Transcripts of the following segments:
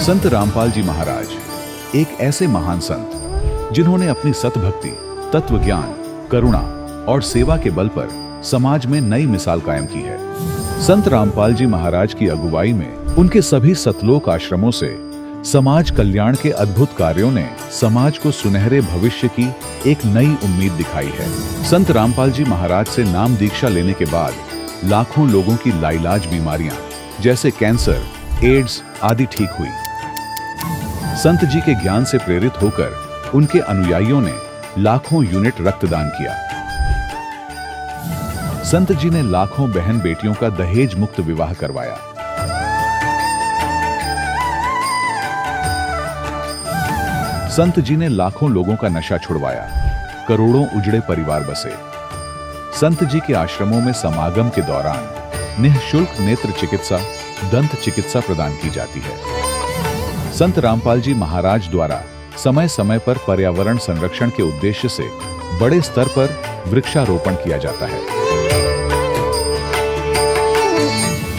संत रामपाल जी महाराज एक ऐसे महान संत जिन्होंने अपनी सतभक्ति, तत्व ज्ञान, करुणा और सेवा के बल पर समाज में नई मिसाल कायम की है। संत रामपाल जी महाराज की अगुवाई में उनके सभी सतलोक आश्रमों से समाज कल्याण के अद्भुत कार्यों ने समाज को सुनहरे भविष्य की एक नई उम्मीद दिखाई है। संत रामपाल जी महाराज से नाम दीक्षा लेने के बाद लाखों लोगों की लाइलाज बीमारियां जैसे कैंसर, एड्स आदि ठीक हुई। संत जी के ज्ञान से प्रेरित होकर उनके अनुयायियों ने लाखों यूनिट रक्तदान किया। संत जी ने लाखों बहन बेटियों का दहेज मुक्त विवाह करवाया। संत जी ने लाखों लोगों का नशा छुड़वाया, करोड़ों उजड़े परिवार बसे। संत जी के आश्रमों में समागम के दौरान निःशुल्क नेत्र चिकित्सा, दंत चिकित्सा प्रदान की जाती है। संत रामपाल जी महाराज द्वारा समय समय पर पर्यावरण संरक्षण के उद्देश्य से बड़े स्तर पर वृक्षारोपण किया जाता है।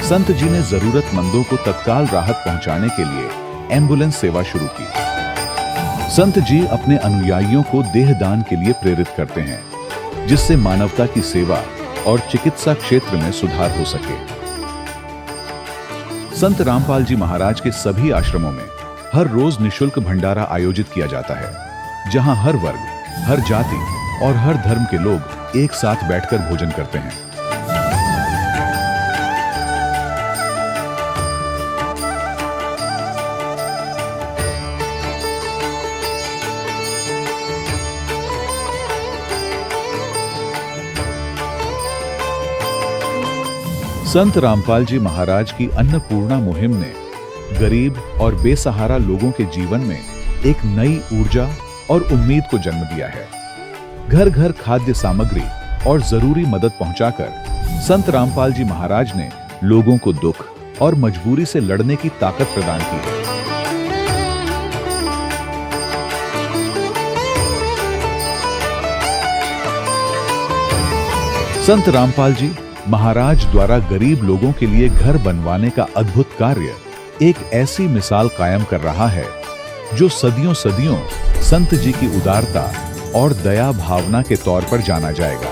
संत जी ने जरूरतमंदों को तत्काल राहत पहुंचाने के लिए एम्बुलेंस सेवा शुरू की। संत जी अपने अनुयायियों को देहदान के लिए प्रेरित करते हैं, जिससे मानवता की सेवा और चिकित्सा क्षेत्र में सुधार हो सके। संत रामपाल जी महाराज के सभी आश्रमों में हर रोज निःशुल्क भंडारा आयोजित किया जाता है, जहां हर वर्ग, हर जाति और हर धर्म के लोग एक साथ बैठकर भोजन करते हैं। संत रामपाल जी महाराज की अन्नपूर्णा मुहिम ने गरीब और बेसहारा लोगों के जीवन में एक नई ऊर्जा और उम्मीद को जन्म दिया है। घर घर खाद्य सामग्री और जरूरी मदद पहुंचाकर संत रामपाल जी महाराज ने लोगों को दुख और मजबूरी से लड़ने की ताकत प्रदान की है। संत रामपाल जी महाराज द्वारा गरीब लोगों के लिए घर बनवाने का अद्भुत कार्य एक ऐसी मिसाल कायम कर रहा है जो सदियों सदियों संत जी की उदारता और दया भावना के तौर पर जाना जाएगा।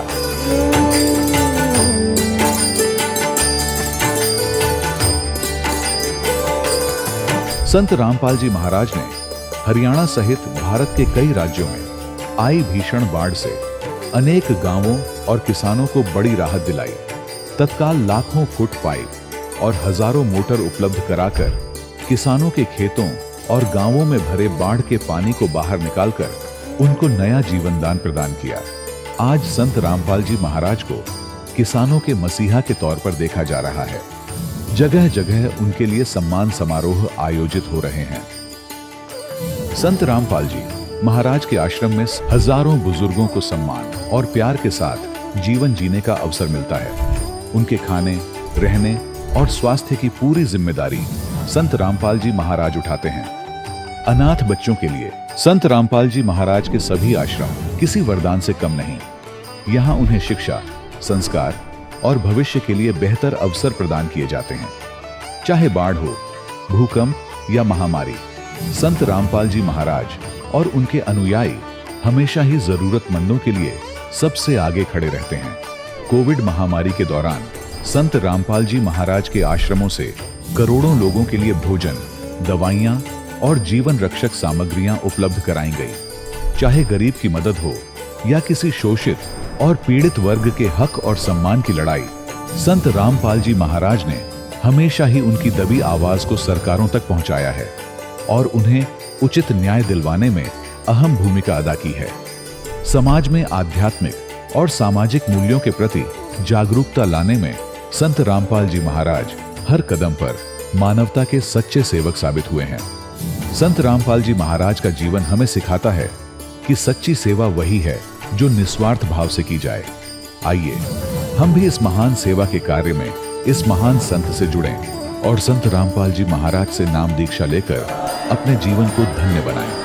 संत रामपाल जी महाराज ने हरियाणा सहित भारत के कई राज्यों में आई भीषण बाढ़ से अनेक गांवों और किसानों को बड़ी राहत दिलाई। तत्काल लाखों फुट पाइप और हजारों मोटर उपलब्ध कराकर किसानों के खेतों और गांवों में भरे बाढ़ के पानी को बाहर निकालकर उनको नया जीवन दान प्रदान किया। आज संत रामपाल जी महाराज को किसानों के मसीहा के तौर पर देखा जा रहा है। जगह जगह उनके लिए सम्मान समारोह आयोजित हो रहे हैं। संत रामपाल जी महाराज के आश्रम में हजारों बुजुर्गों को सम्मान और प्यार के साथ जीवन जीने का अवसर मिलता है। उनके खाने, रहने और स्वास्थ्य की पूरी जिम्मेदारी संत रामपाल जी महाराज उठाते हैं। अनाथ बच्चों के लिए संत रामपाल जी महाराज के सभी आश्रम किसी वरदान से कम नहीं। यहाँ उन्हें शिक्षा, संस्कार और भविष्य के लिए बेहतर अवसर प्रदान किए जाते हैं। चाहे बाढ़ हो, भूकंप या महामारी, संत रामपाल जी महाराज और उनके अनुयायी हमेशा ही जरूरतमंदों के लिए सबसे आगे खड़े रहते हैं। कोविड महामारी के दौरान संत रामपाल जी महाराज के आश्रमों से करोड़ों लोगों के लिए भोजन, दवाइयां और जीवन रक्षक सामग्रियां उपलब्ध कराई गई। चाहे गरीब की मदद हो या किसी शोषित और पीड़ित वर्ग के हक और सम्मान की लड़ाई, संत रामपाल जी महाराज ने हमेशा ही उनकी दबी आवाज को सरकारों तक पहुंचाया है और उन्हें उचित न्याय दिलवाने में अहम भूमिका अदा की है। समाज में आध्यात्मिक और सामाजिक मूल्यों के प्रति जागरूकता लाने में संत रामपाल जी महाराज हर कदम पर मानवता के सच्चे सेवक साबित हुए हैं। संत रामपाल जी महाराज का जीवन हमें सिखाता है कि सच्ची सेवा वही है जो निस्वार्थ भाव से की जाए। आइए हम भी इस महान सेवा के कार्य में इस महान संत से जुड़ें और संत रामपाल जी महाराज से नाम दीक्षा लेकर अपने जीवन को धन्य बनाएं।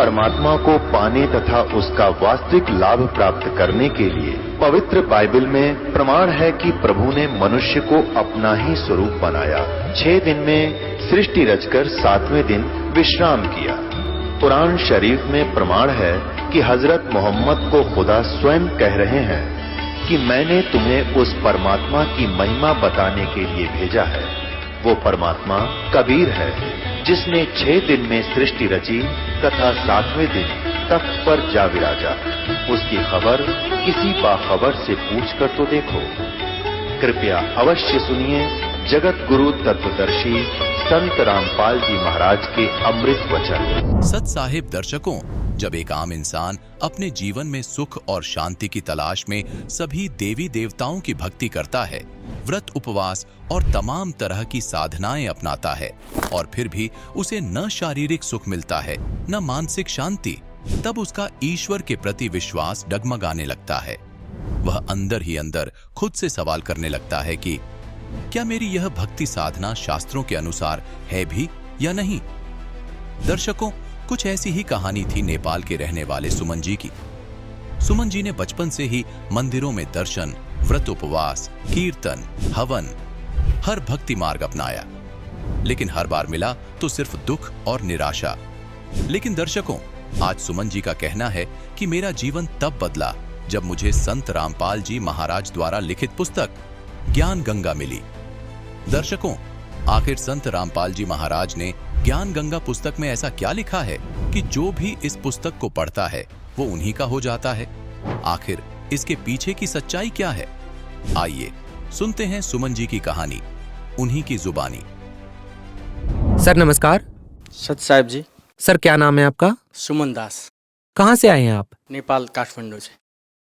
परमात्मा को पाने तथा उसका वास्तविक लाभ प्राप्त करने के लिए पवित्र बाइबल में प्रमाण है कि प्रभु ने मनुष्य को अपना ही स्वरूप बनाया। 6 दिन में सृष्टि रचकर 7वें दिन विश्राम किया। कुरान शरीफ में प्रमाण है कि हजरत मोहम्मद को खुदा स्वयं कह रहे हैं कि मैंने तुम्हें उस परमात्मा की महिमा बताने के लिए भेजा है। वो परमात्मा कबीर है जिसने 6 दिन में सृष्टि रची तथा 7वें दिन तख्त पर जा विराजा। उसकी खबर किसी बाखबर से पूछकर तो देखो। कृपया अवश्य सुनिए जगत गुरु तत्वदर्शी संत रामपाल जी महाराज के अमृत वचन। सत साहिब दर्शकों, जब एक आम इंसान अपने जीवन में सुख और शांति की तलाश में सभी देवी देवताओं की भक्ति करता है, व्रत उपवास और तमाम तरह की साधनाएं अपनाता है और फिर भी उसे न शारीरिक सुख मिलता है न मानसिक शांति, तब उसका ईश्वर के प्रति विश्वास डगमगाने लगता है। वह अंदर ही अंदर खुद से सवाल करने लगता है कि क्या मेरी यह भक्ति साधना शास्त्रों के अनुसार है भी या नहीं। दर्शकों, कुछ ऐसी ही कहानी थी नेपाल के रहने वाले सुमन जी की। सुमन जी ने बचपन से ही मंदिरों में दर्शन, व्रत उपवास, कीर्तन, हवन, हर भक्ति मार्ग अपनाया, लेकिन हर बार मिला तो सिर्फ दुख और निराशा। लेकिन दर्शकों, आज सुमन जी का कहना है कि मेरा जीवन तब बदला जब मुझे संत रामपाल जी महाराज द्वारा लिखित पुस्तक ज्ञान गंगा मिली। दर्शकों, आखिर संत रामपाल जी महाराज ने ज्ञान गंगा पुस्तक में ऐसा क्या लिखा है कि जो भी इस पुस्तक को पढ़ता है वो उन्हीं का हो जाता है। आखिर इसके पीछे की सच्चाई क्या है? आइए सुनते हैं सुमन जी की कहानी, उन्हीं की जुबानी। सर नमस्कार। सत साहिब जी। सर क्या नाम है आपका? सुमन दास। कहाँ से आए हैं आप? नेपाल, काठमांडू से।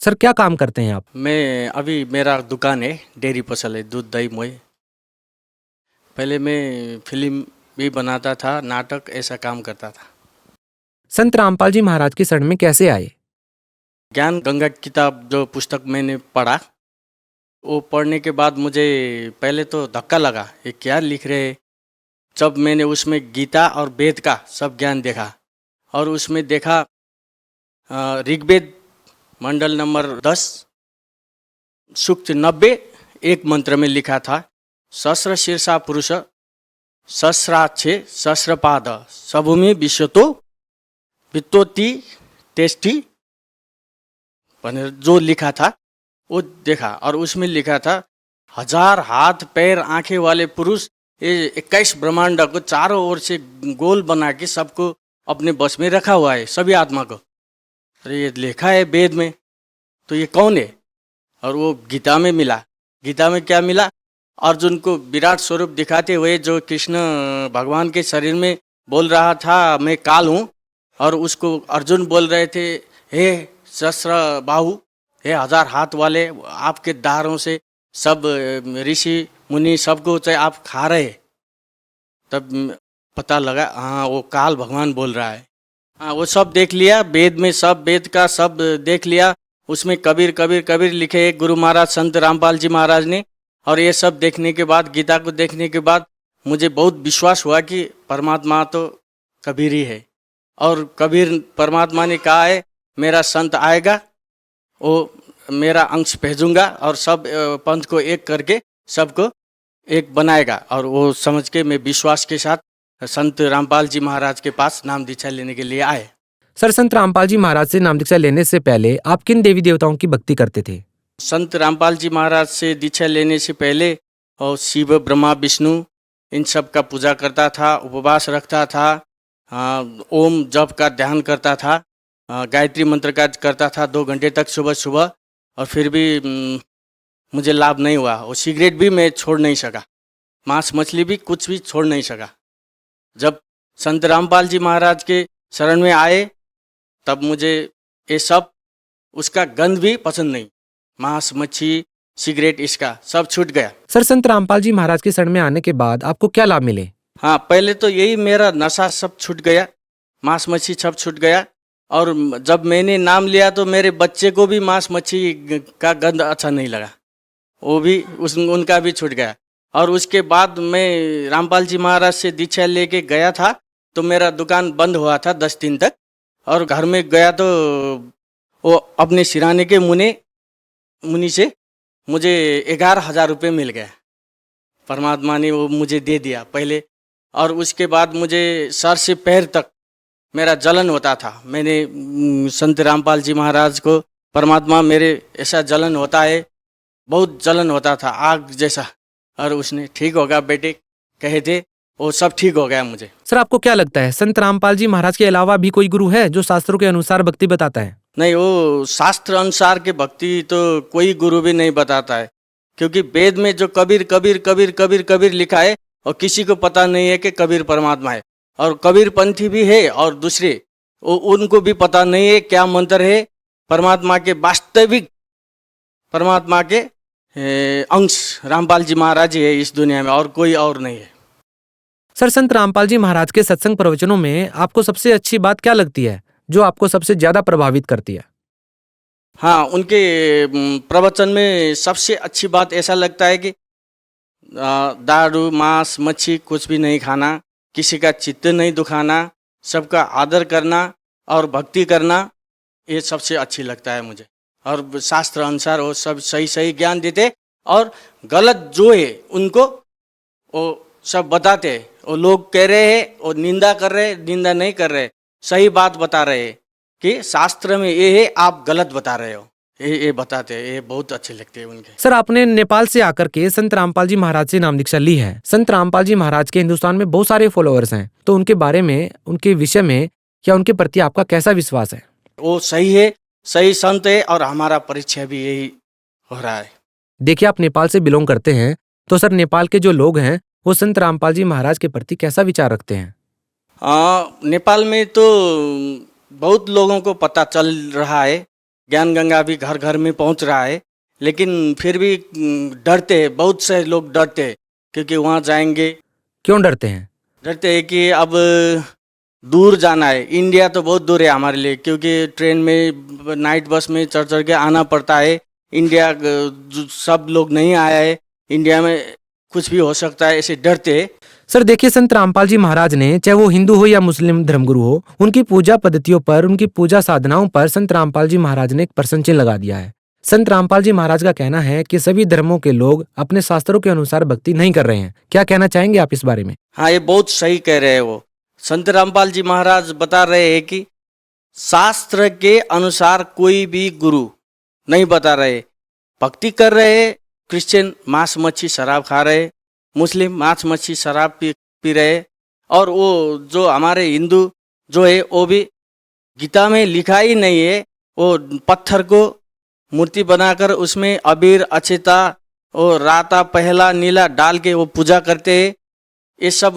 सर क्या काम करते हैं आप? मैं अभी मेरा दुकान है, डेयरी पसल है, दूध दही मोई। पहले मैं फिल्म भी बनाता था, नाटक, ऐसा काम करता था। संत रामपाल जी महाराज की शरण में कैसे आए? ज्ञान गंगा किताब जो पुस्तक मैंने पढ़ा, वो पढ़ने के बाद मुझे पहले तो धक्का लगा, ये क्या लिख रहे हैं। जब मैंने उसमें गीता और वेद का सब ज्ञान देखा और उसमें देखा ऋग्वेद मंडल नंबर 10 सूक्त 90 एक मंत्र में लिखा था, सहस्र शीर्षा पुरुष सहस्राक्षे सहस्रपाद सबभूमि विश्वतो वित्तोति टेस्टी, जो लिखा था वो देखा और उसमें लिखा था 1000 हाथ पैर आंखें वाले पुरुष ये 21 ब्रह्मांड को चारों ओर से गोल बना के सबको अपने बस में रखा हुआ है, सभी आत्मा को। अरे ये लिखा है वेद में, तो ये कौन है? और वो गीता में मिला। गीता में क्या मिला? अर्जुन को विराट स्वरूप दिखाते हुए जो कृष्ण भगवान के शरीर में बोल रहा था मैं काल हूँ, और उसको अर्जुन बोल रहे थे हे सहस्र बाहु, हे 1000 हाथ वाले, आपके दारों से सब ऋषि मुनि सबको चाहे आप खा रहे। तब पता लगा हाँ वो काल भगवान बोल रहा है। हाँ वो सब देख लिया, वेद में सब वेद का सब देख लिया। उसमें कबीर कबीर कबीर लिखे गुरु महाराज संत रामपाल जी महाराज ने। और ये सब देखने के बाद, गीता को देखने के बाद मुझे बहुत विश्वास हुआ कि परमात्मा तो कबीर ही है। और कबीर परमात्मा ने कहा है मेरा संत आएगा, वो मेरा अंश भेजूंगा और सब पंथ को एक करके सबको एक बनाएगा। और वो समझ के मैं विश्वास के साथ संत रामपाल जी महाराज के पास नाम दीक्षा लेने के लिए आए। सर संत रामपाल जी महाराज से नाम दीक्षा लेने से पहले आप किन देवी देवताओं की भक्ति करते थे? संत रामपाल जी महाराज से दीक्षा लेने से पहले और शिव ब्रह्मा विष्णु इन सब का पूजा करता था, उपवास रखता था, ओम जप का ध्यान करता था, गायत्री मंत्र का करता था 2 घंटे तक सुबह सुबह। और फिर भी मुझे लाभ नहीं हुआ। और सिगरेट भी मैं छोड़ नहीं सका, मांस मछली भी कुछ भी छोड़ नहीं सका। जब संत रामपाल जी महाराज के शरण में आए तब मुझे ये सब उसका गंध भी पसंद नहीं, मांस मच्छी सिगरेट इसका सब छूट गया। सर संत रामपाल जी महाराज के शरण में आने के बाद आपको क्या लाभ मिले? हाँ पहले तो यही मेरा नशा सब छूट गया, मांस मच्छी सब छूट गया। और जब मैंने नाम लिया तो मेरे बच्चे को भी मांस मच्छी का गंध अच्छा नहीं लगा, वो भी उनका भी छूट गया। और उसके बाद मैं रामपाल जी महाराज से दीक्षा लेके गया था तो मेरा दुकान बंद हुआ था 10 दिन तक। और घर में गया तो वो अपने सिराने के मुनि से मुझे 11,000 रुपये मिल गए। परमात्मा ने वो मुझे दे दिया पहले। और उसके बाद मुझे सर से पैर तक मेरा जलन होता था। मैंने संत रामपाल जी महाराज को, परमात्मा मेरे ऐसा जलन होता है, बहुत जलन होता था आग जैसा, और उसने ठीक होगा बेटे कहे थे, वो सब ठीक हो गया मुझे। सर आपको क्या लगता है संत रामपाल जी महाराज के अलावा भी कोई गुरु है जो शास्त्रों के अनुसार भक्ति बताता है? नहीं, वो शास्त्र अनुसार के भक्ति तो कोई गुरु भी नहीं बताता है, क्योंकि वेद में जो कबीर कबीर कबीर कबीर कबीर लिखा है और किसी को पता नहीं है कि कबीर परमात्मा है। और कबीर पंथी भी है और दूसरे उनको भी पता नहीं है क्या मंत्र है परमात्मा के, वास्तविक परमात्मा के अंश रामपाल जी महाराज ही है इस दुनिया में, और कोई और नहीं है। सर संत रामपाल जी महाराज के सत्संग प्रवचनों में आपको सबसे अच्छी बात क्या लगती है, जो आपको सबसे ज्यादा प्रभावित करती है? हाँ, उनके प्रवचन में सबसे अच्छी बात ऐसा लगता है कि दारू मांस मच्छी कुछ भी नहीं खाना, किसी का चित्त नहीं दुखाना, सबका आदर करना और भक्ति करना, ये सबसे अच्छी लगता है मुझे। और शास्त्र अनुसार वो सब सही सही ज्ञान देते और गलत जो है उनको वो सब बताते। वो लोग कह रहे हैं, वो निंदा कर रहे, निंदा नहीं कर रहे, सही बात बता रहे कि शास्त्र में ये है, आप गलत बता रहे हो, ये बताते हैं। ये बहुत अच्छे लगते हैं उनके। सर आपने नेपाल से आकर के संत रामपाल जी महाराज से नाम दीक्षा ली है। संत रामपाल जी महाराज के हिंदुस्तान में बहुत सारे फॉलोअर्स हैं, तो उनके बारे में, उनके विषय में या उनके प्रति आपका कैसा विश्वास है? वो सही है, सही संत है, और हमारा परिचय भी यही हो रहा है। देखिए आप नेपाल से बिलोंग करते हैं, तो सर नेपाल के जो लोग हैं वो संत रामपाल जी महाराज के प्रति कैसा विचार रखते हैं? नेपाल में तो बहुत लोगों को पता चल रहा है, ज्ञान गंगा भी घर घर में पहुंच रहा है, लेकिन फिर भी डरते हैं, बहुत से लोग डरते हैं, क्योंकि वहाँ जाएंगे। क्यों डरते हैं? डरते हैं कि अब दूर जाना है, इंडिया तो बहुत दूर है हमारे लिए, क्योंकि ट्रेन में नाइट बस में चढ़ चढ़ के आना पड़ता है। इंडिया सब लोग नहीं आया है, इंडिया में कुछ भी हो सकता है, ऐसे डरते हैं। सर देखिए संत रामपाल जी महाराज ने, चाहे वो हिंदू हो या मुस्लिम धर्मगुरु हो, उनकी पूजा पद्धतियों पर, उनकी पूजा साधनाओं पर संत रामपाल जी महाराज ने एक प्रश्न चिन्ह लगा दिया है। संत रामपाल जी महाराज का कहना है कि सभी धर्मों के लोग अपने शास्त्रों के अनुसार भक्ति नहीं कर रहे हैं। क्या कहना चाहेंगे आप इस बारे में? हाँ, ये बहुत सही कह रहे हैं। वो संत रामपाल जी महाराज बता रहे हैं कि शास्त्र के अनुसार कोई भी गुरु नहीं बता रहे। भक्ति कर रहे, क्रिश्चियन मांस मच्छी शराब खा रहे, मुस्लिम मांस मच्छी शराब पी रहे, और वो जो हमारे हिंदू जो है वो भी गीता में लिखा ही नहीं है, वो पत्थर को मूर्ति बनाकर उसमें अबीर अक्षता और राता पहला नीला डाल के वो पूजा करते हैं। ये सब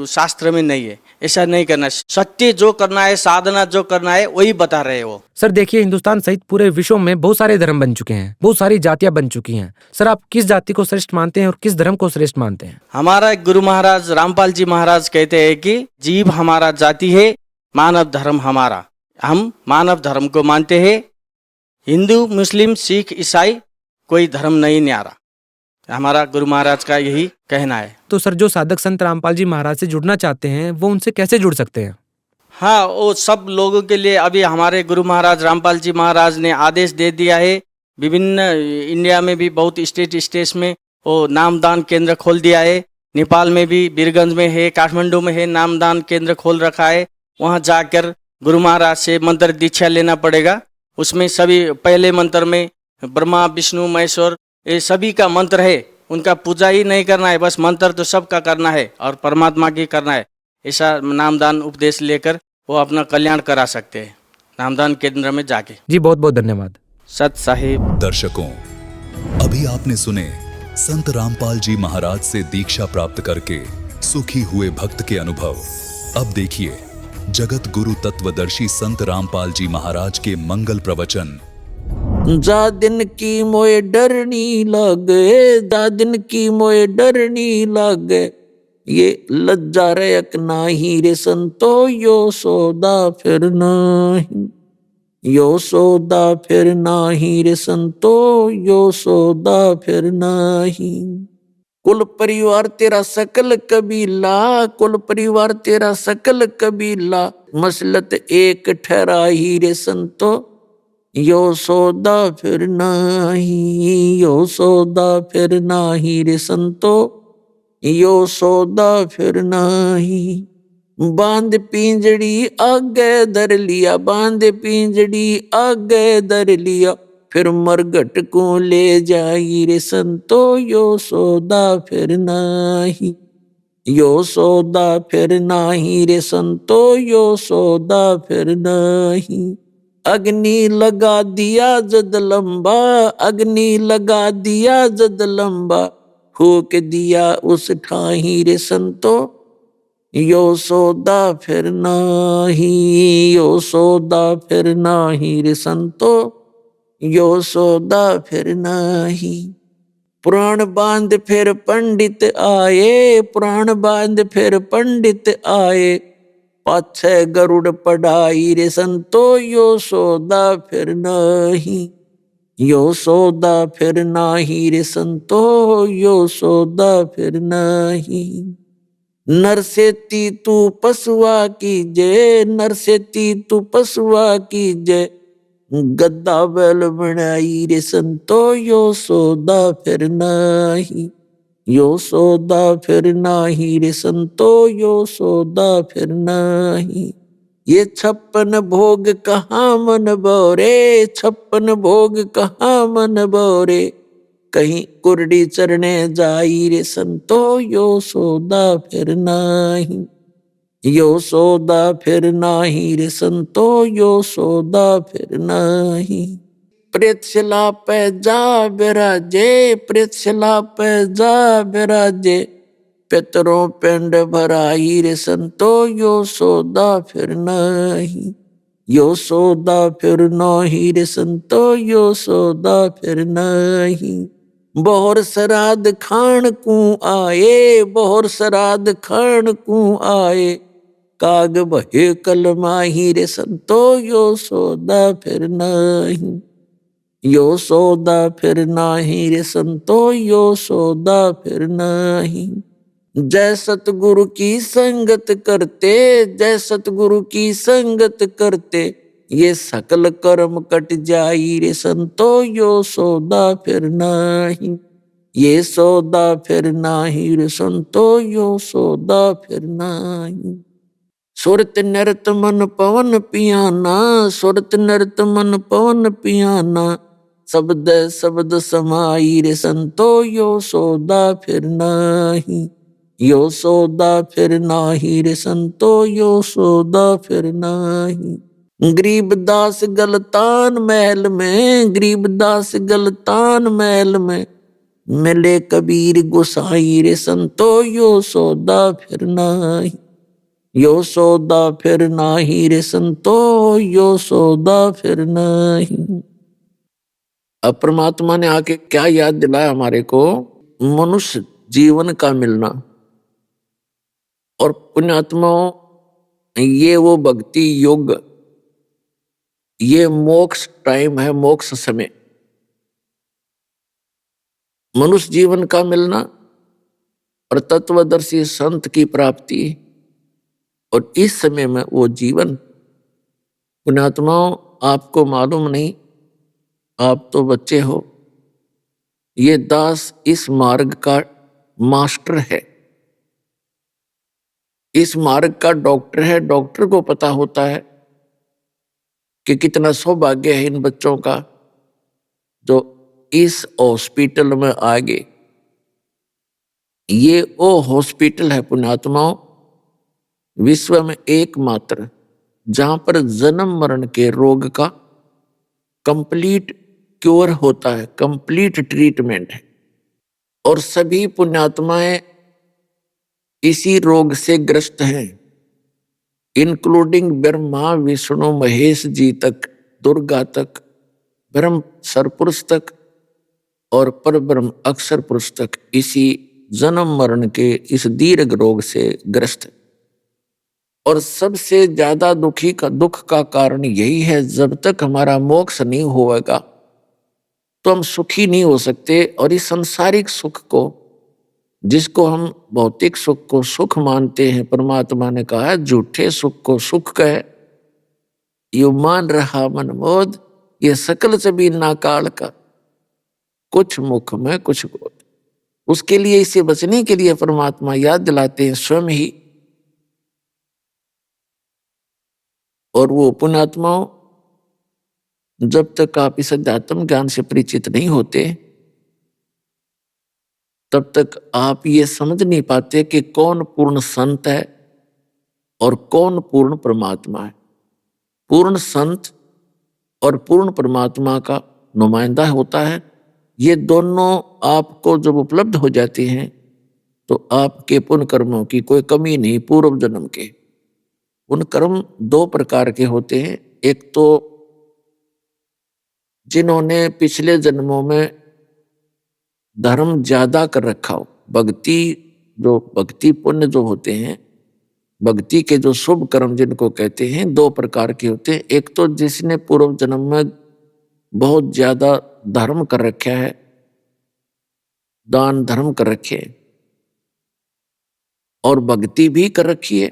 शास्त्र में नहीं है, ऐसा नहीं करना। सत्य जो करना है, साधना जो करना है, वही बता रहे हैं वो। सर देखिए हिंदुस्तान सहित पूरे विश्व में बहुत सारे धर्म बन चुके हैं, बहुत सारी जातियां बन चुकी हैं। सर आप किस जाति को श्रेष्ठ मानते हैं और किस धर्म को श्रेष्ठ मानते हैं? हमारा गुरु महाराज रामपाल जी महाराज कहते हैं कि जीव हमारा जाति है, मानव धर्म हमारा। हम मानव धर्म को मानते हैं। हिंदू मुस्लिम सिख ईसाई कोई धर्म नहीं न्यारा, हमारा गुरु महाराज का यही कहना है। तो सर जो साधक संत रामपाल जी महाराज से जुड़ना चाहते हैं वो उनसे कैसे जुड़ सकते हैं? हाँ, वो सब लोगों के लिए अभी हमारे गुरु महाराज रामपाल जी महाराज ने आदेश दे दिया है। विभिन्न इंडिया में भी बहुत स्टेट में वो नामदान केंद्र खोल दिया है। नेपाल में भी बीरगंज में है, काठमांडू में है, नामदान केंद्र खोल रखा है। वहाँ जाकर गुरु महाराज से मंत्र दीक्षा लेना पड़ेगा। उसमें सभी पहले मंत्र में ब्रह्मा विष्णु महेश्वर ये सभी का मंत्र है। उनका पूजा ही नहीं करना है, बस मंत्र तो सबका करना है और परमात्मा की करना है। ऐसा नामदान उपदेश लेकर वो अपना कल्याण करा सकते हैं नामदान केंद्र में जाके। जी बहुत बहुत धन्यवाद। सत साहिब। दर्शकों, अभी आपने सुने संत रामपाल जी महाराज से दीक्षा प्राप्त करके सुखी हुए भक्त के अनुभव। अब देखिए जगत गुरु तत्वदर्शी संत रामपाल जी महाराज के मंगल प्रवचन। जा दिन की मोए डरनी लागे, जा दिन की मोए डरनी लागे, ये लज्जा रयक नाही रे संतो, यो सौदा फिर नाही, यो सौदा फिर नाही रे संतो, यो सौदा फिर नाही। कुल परिवार तेरा सकल कबीला, कुल परिवार तेरा सकल कबीला, मसलत एक ठहराई रे संतो, यो सौदा फिर नाही, यो सौदा फिर नाही रे संतो, यो सौदा फिर नाही। बांध पिंजड़ी आगे धर लिया, बांध पिंजड़ी आगे धर लिया, फिर मरघट को ले जाई रे संतो, यो सौदा फिर नाही, यो सौदा फिर नाही रे संतो, यो सौदा फिर नाही। अग्नि लगा दिया जद लंबा, अग्नि लगा दिया जद लंबा, फूक दिया उस ठाही रे संतो, यो सौदा फिर नाही, यो सौदा फिर नाही रे संतो, यो सौदा फिर नाही। पुराण बांध फिर पंडित आए, पुराण बांध फिर पंडित आए, पाछे गरुड़ पढ़ाई रे संतो, यो सौदा फिर नाही, यो सौदा फिर नाही रे संतो, यो सौदा फिर नाही। नरसेती तू पसुआ कीजे, नरसेती तू पसुआ कीजे, गद्दा बैल बनाई रे संतो, यो सौदा फिर नाही, यो सौदा फिर नाही रे संतो, यो सौदा फिर नाही। ये 56 भोग कहाँ मन बोरे, 56 भोग कहाँ मन बोरे, कहीं कुरडी चरने जाई रे संतो, यो सौदा फिर नाही, यो सौदा फिर नाही रे संतो, यो सौदा फिर नाही। प्रेतशिला पे जा बिराजे, प्रेतशिला पे जा बिराजे, पितरों पिंड भराई रे संतो, यो सौदा फिर नाही, यो सौदा फिर नाही रे संतो, यो सौदा फिर नाही। बोहर श्राद्ध खान को आए, बोहर श्राद्ध खान को आए, काग बहे कलमाही रे संतो, यो सौदा फिर नाही, यो सौदा फिर नाही रे संतो, यो सौदा फिर नाही। जय सतगुरु की संगत करते, जय सतगुरु की संगत करते, ये सकल कर्म कट जाई रे संतो, यो सौदा फिर नाही, ये सौदा फिर नाही रे संतो, यो सौदा फिर नाही। सुरत नृत मन पवन पियाना, सुरत नृत मन पवन पियाना, शब्द शब्द समाई रे संतो, यो सौदा फिर नाही, यो सौदा फिर नाही रे संतो, यो सौदा फिर नाही। गरीबदास गलतान महल में, गरीबदास गलतान महल में, मिले कबीर गोसाई रे संतो, यो सौदा फिर नाही, यो सौदा फिर नाही रे संतो, यो सौदा फिर नाही। अब परमात्मा ने आके क्या याद दिलाया हमारे को, मनुष्य जीवन का मिलना, और पुण्यात्माओं ये वो भक्ति योग, ये मोक्ष टाइम है, मोक्ष समय, मनुष्य जीवन का मिलना और तत्वदर्शी संत की प्राप्ति, और इस समय में वो जीवन। पुण्यात्माओं आपको मालूम नहीं, आप तो बच्चे हो, ये दास इस मार्ग का मास्टर है, इस मार्ग का डॉक्टर है। डॉक्टर को पता होता है कि कितना सौभाग्य है इन बच्चों का जो इस हॉस्पिटल में आ गए। ये वो हॉस्पिटल है पुण्यात्माओं, विश्व में एकमात्र जहां पर जन्म मरण के रोग का कंप्लीट क्योर होता है, कंप्लीट ट्रीटमेंट है। और सभी पुण्यात्माएं इसी रोग से ग्रस्त हैं, इंक्लूडिंग ब्रह्मा विष्णु महेश जी तक, दुर्गा तक, ब्रह्म सरपुरुष तक और परब्रह्म अक्षर पुरुष तक इसी जन्म मरण के इस दीर्घ रोग से ग्रस्त है। और सबसे ज्यादा दुख का कारण यही है, जब तक हमारा मोक्ष नहीं होगा तो हम सुखी नहीं हो सकते। और इस सांसारिक सुख को जिसको हम भौतिक सुख को सुख मानते हैं, परमात्मा ने कहा है झूठे सुख को सुख कहे, यू मान रहा मन मोद, ये सकल सभी नाकाल का, कुछ मुख में कुछ गोद। उसके लिए, इसे बचने के लिए परमात्मा याद दिलाते हैं स्वयं ही। और वो पुण्यात्माओं, जब तक आप इस अध्यात्म ज्ञान से परिचित नहीं होते तब तक आप ये समझ नहीं पाते कि कौन पूर्ण संत है और कौन पूर्ण परमात्मा है। पूर्ण संत और पूर्ण परमात्मा का नुमाइंदा होता है। ये दोनों आपको जब उपलब्ध हो जाते हैं तो आपके पुण्य कर्मों की कोई कमी नहीं। पूर्व जन्म के पुण्य कर्म दो प्रकार के होते हैं। एक तो जिन्होंने पिछले जन्मों में धर्म ज्यादा कर रखा हो, भक्ति पुण्य जो होते हैं, भक्ति के जो शुभ कर्म जिनको कहते हैं, दो प्रकार के होते हैं। एक तो जिसने पूर्व जन्म में बहुत ज्यादा धर्म कर रखा है, दान धर्म कर रखे हैं और भक्ति भी कर रखी है,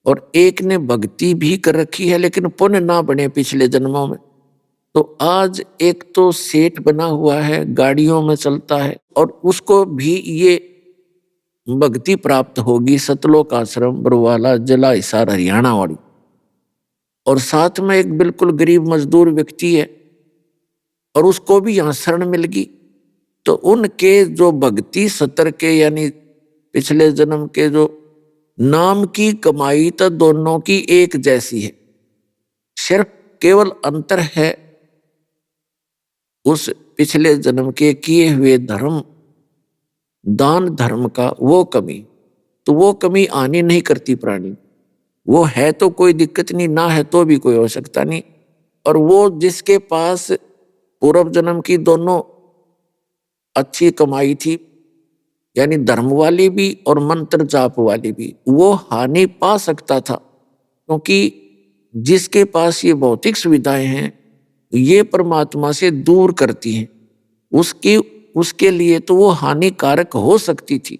और एक ने भक्ति भी कर रखी है लेकिन पुण्य ना बने पिछले जन्मों में। तो आज एक तो सेठ बना हुआ है, गाड़ियों में चलता है, और उसको भी ये भक्ति प्राप्त होगी, सतलोक आश्रम बरवाला जिला हिसार हरियाणा वाली। और साथ में एक बिल्कुल गरीब मजदूर व्यक्ति है और उसको भी यहाँ शरण मिल गई। तो उनके जो भक्ति सतर के यानी पिछले जन्म के जो नाम की कमाई तो दोनों की एक जैसी है, सिर्फ केवल अंतर है उस पिछले जन्म के किए हुए धर्म दान धर्म का वो कमी। तो वो कमी आनी नहीं करती प्राणी, वो है तो कोई दिक्कत नहीं, ना है तो भी कोई आवश्यकता नहीं। और वो जिसके पास पूर्व जन्म की दोनों अच्छी कमाई थी, यानी धर्म वाली भी और मंत्र जाप वाली भी, वो हानि पा सकता था। क्योंकि जिसके पास ये भौतिक सुविधाएं हैं ये परमात्मा से दूर करती हैं, उसके लिए तो वो हानिकारक हो सकती थी।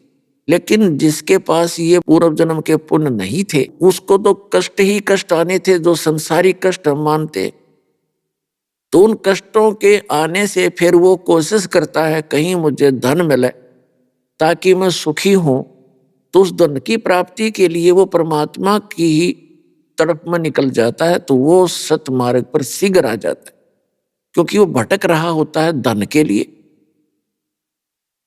लेकिन जिसके पास ये पूर्व जन्म के पुण्य नहीं थे उसको तो कष्ट ही कष्ट आने थे जो संसारिक कष्ट हम मानते। तो उन कष्टों के आने से फिर वो कोशिश करता है कहीं मुझे धन मिले ताकि मैं सुखी हूं। तो उस धन की प्राप्ति के लिए वो परमात्मा की ही तरफ में निकल जाता है, तो वो सतमार्ग पर शीघ्र आ जाता है, क्योंकि वो भटक रहा होता है धन के लिए।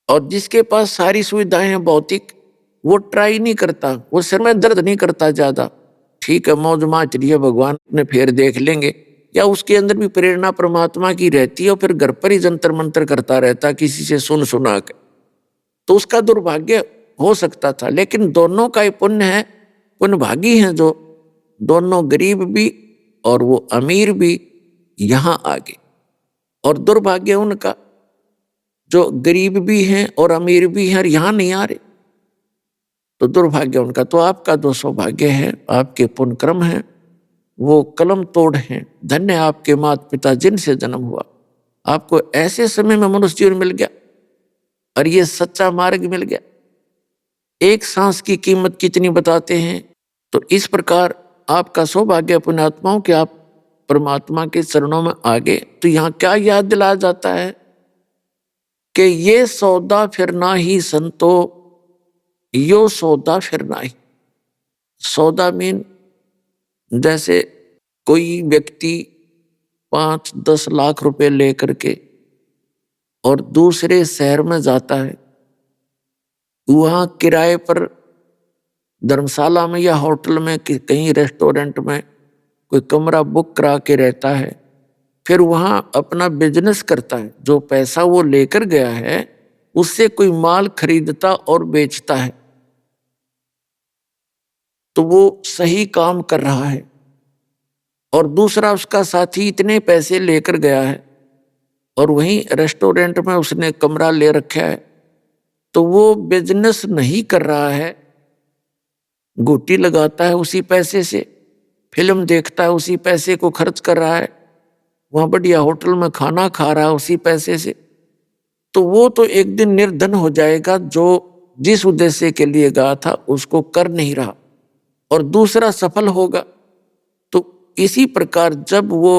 और जिसके पास सारी सुविधाएं हैं भौतिक, वो ट्राई नहीं करता, वो सिर में दर्द नहीं करता ज्यादा, ठीक है मौज मार चलिए भगवान ने फिर देख लेंगे, या उसके अंदर भी प्रेरणा परमात्मा की रहती है और फिर घर पर ही जंतर मंतर करता रहता किसी से सुन सुना के, तो उसका दुर्भाग्य हो सकता था। लेकिन दोनों का ही पुण्य है, पुण्यभागी हैं जो दोनों गरीब भी और वो अमीर भी यहाँ आ गए। और दुर्भाग्य उनका जो गरीब भी हैं और अमीर भी हैं और यहाँ नहीं आ रहे, तो दुर्भाग्य उनका। तो आपका जो सौभाग्य है, आपके पुण्य कर्म है, वो कलम तोड़ हैं। धन्य आपके माता पिता जिनसे जन्म हुआ, आपको ऐसे समय में मनुष्य जीवन मिल गया और ये सच्चा मार्ग मिल गया। एक सांस की कीमत कितनी बताते हैं। तो इस प्रकार आपका सौभाग्य पुण्यात्माओं कि आप परमात्मा के चरणों में आ गए। तो यहाँ क्या याद दिलाया जाता है कि ये सौदा फिरना ही संतो, यो सौदा फिरना ही। सौदा मीन जैसे कोई व्यक्ति 5-10 लाख रुपए लेकर के और दूसरे शहर में जाता है, वहां किराए पर धर्मशाला में या होटल में कहीं रेस्टोरेंट में कोई कमरा बुक करा के रहता है, फिर वहां अपना बिजनेस करता है। जो पैसा वो लेकर गया है उससे कोई माल खरीदता और बेचता है, तो वो सही काम कर रहा है। और दूसरा उसका साथी इतने पैसे लेकर गया है और वहीं रेस्टोरेंट में उसने कमरा ले रखा है, तो वो बिजनेस नहीं कर रहा है, गोटी लगाता है उसी पैसे से, फिल्म देखता है उसी पैसे को खर्च कर रहा है, वहां बढ़िया होटल में खाना खा रहा है उसी पैसे से। तो वो तो एक दिन निर्धन हो जाएगा जो जिस उद्देश्य के लिए गया था उसको कर नहीं रहा और दूसरा सफल होगा। तो इसी प्रकार जब वो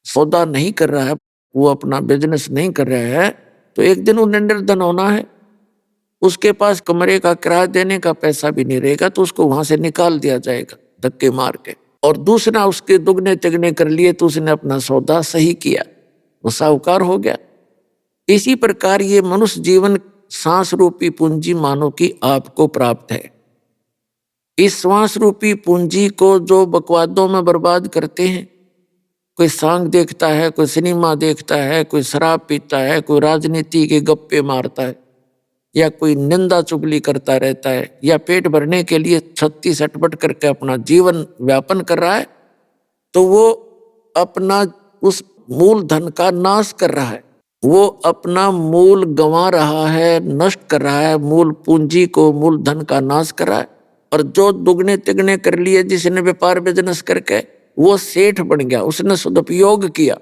सौदा नहीं कर रहा है, वो अपना बिजनेस नहीं कर रहा है, तो एक दिन उन्हें निर्धन होना है। उसके पास कमरे का किराया देने का पैसा भी नहीं रहेगा, तो उसको वहां से निकाल दिया जाएगा धक्के मार के। और दूसरा उसके दुगने तिगने कर लिए तो उसने अपना सौदा सही किया, वो साहूकार हो गया। इसी प्रकार ये मनुष्य जीवन सांस रूपी पूंजी मानो कि आपको प्राप्त है। इस श्वास रूपी पूंजी को जो बकवादों में बर्बाद करते हैं, कोई सांग देखता है, कोई सिनेमा देखता है, कोई शराब पीता है, कोई राजनीति के गप्पे मारता है, या कोई निंदा चुगली करता रहता है, या पेट भरने के लिए 36 अटपट करके अपना जीवन व्यापन कर रहा है, तो वो अपना उस मूल धन का नाश कर रहा है। वो अपना मूल गंवा रहा है, नष्ट कर रहा है, मूल पूंजी को, मूल धन का नाश कर रहा है। और जो दुगने तिगने कर लिए जिसने व्यापार बिजनेस करके, वो सेठ बन गया, उसने सदुपयोग किया।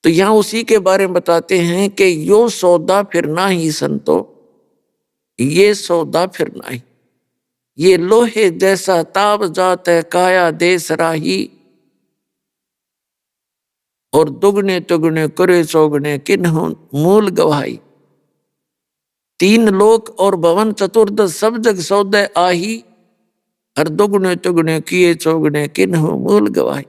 तो यहां उसी के बारे में बताते हैं कि यो सौदा फिरना ही संतो, ये सौदा फिरना ही, ये लोहे जैसा ताब जात है काया देश राही, और दुगने तुगने करे चौगने किन्हों मूल गवाही। 3 लोक और भवन चतुर्दश सब जग सौदे आही, हर दुगने तुगने किए चौगने किन्हों मूल गवाही।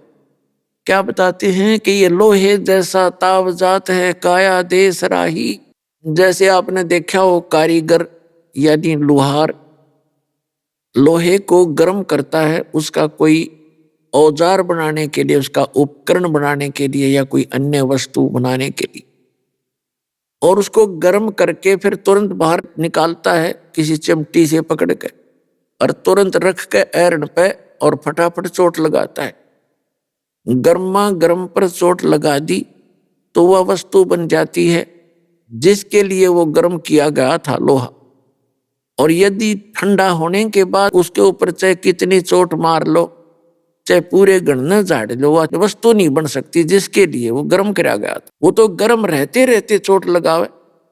क्या बताते हैं कि ये लोहे जैसा ताव जात है काया देश राही। जैसे आपने देखा हो कारीगर यानी लुहार लोहे को गर्म करता है, उसका कोई औजार बनाने के लिए, उसका उपकरण बनाने के लिए, या कोई अन्य वस्तु बनाने के लिए, और उसको गर्म करके फिर तुरंत बाहर निकालता है किसी चिमटी से पकड़ के, और तुरंत रख के ऐरण पे और फटाफट चोट लगाता है। गर्मा गर्म पर चोट लगा दी तो वह वस्तु बन जाती है जिसके लिए वो गर्म किया गया था, लोहा। और यदि ठंडा होने के बाद उसके ऊपर चाहे कितनी चोट मार लो, चाहे पूरे गणना झाड़ लो, वह वस्तु नहीं बन सकती जिसके लिए वो गर्म किया गया था। वो तो गर्म रहते रहते चोट लगावे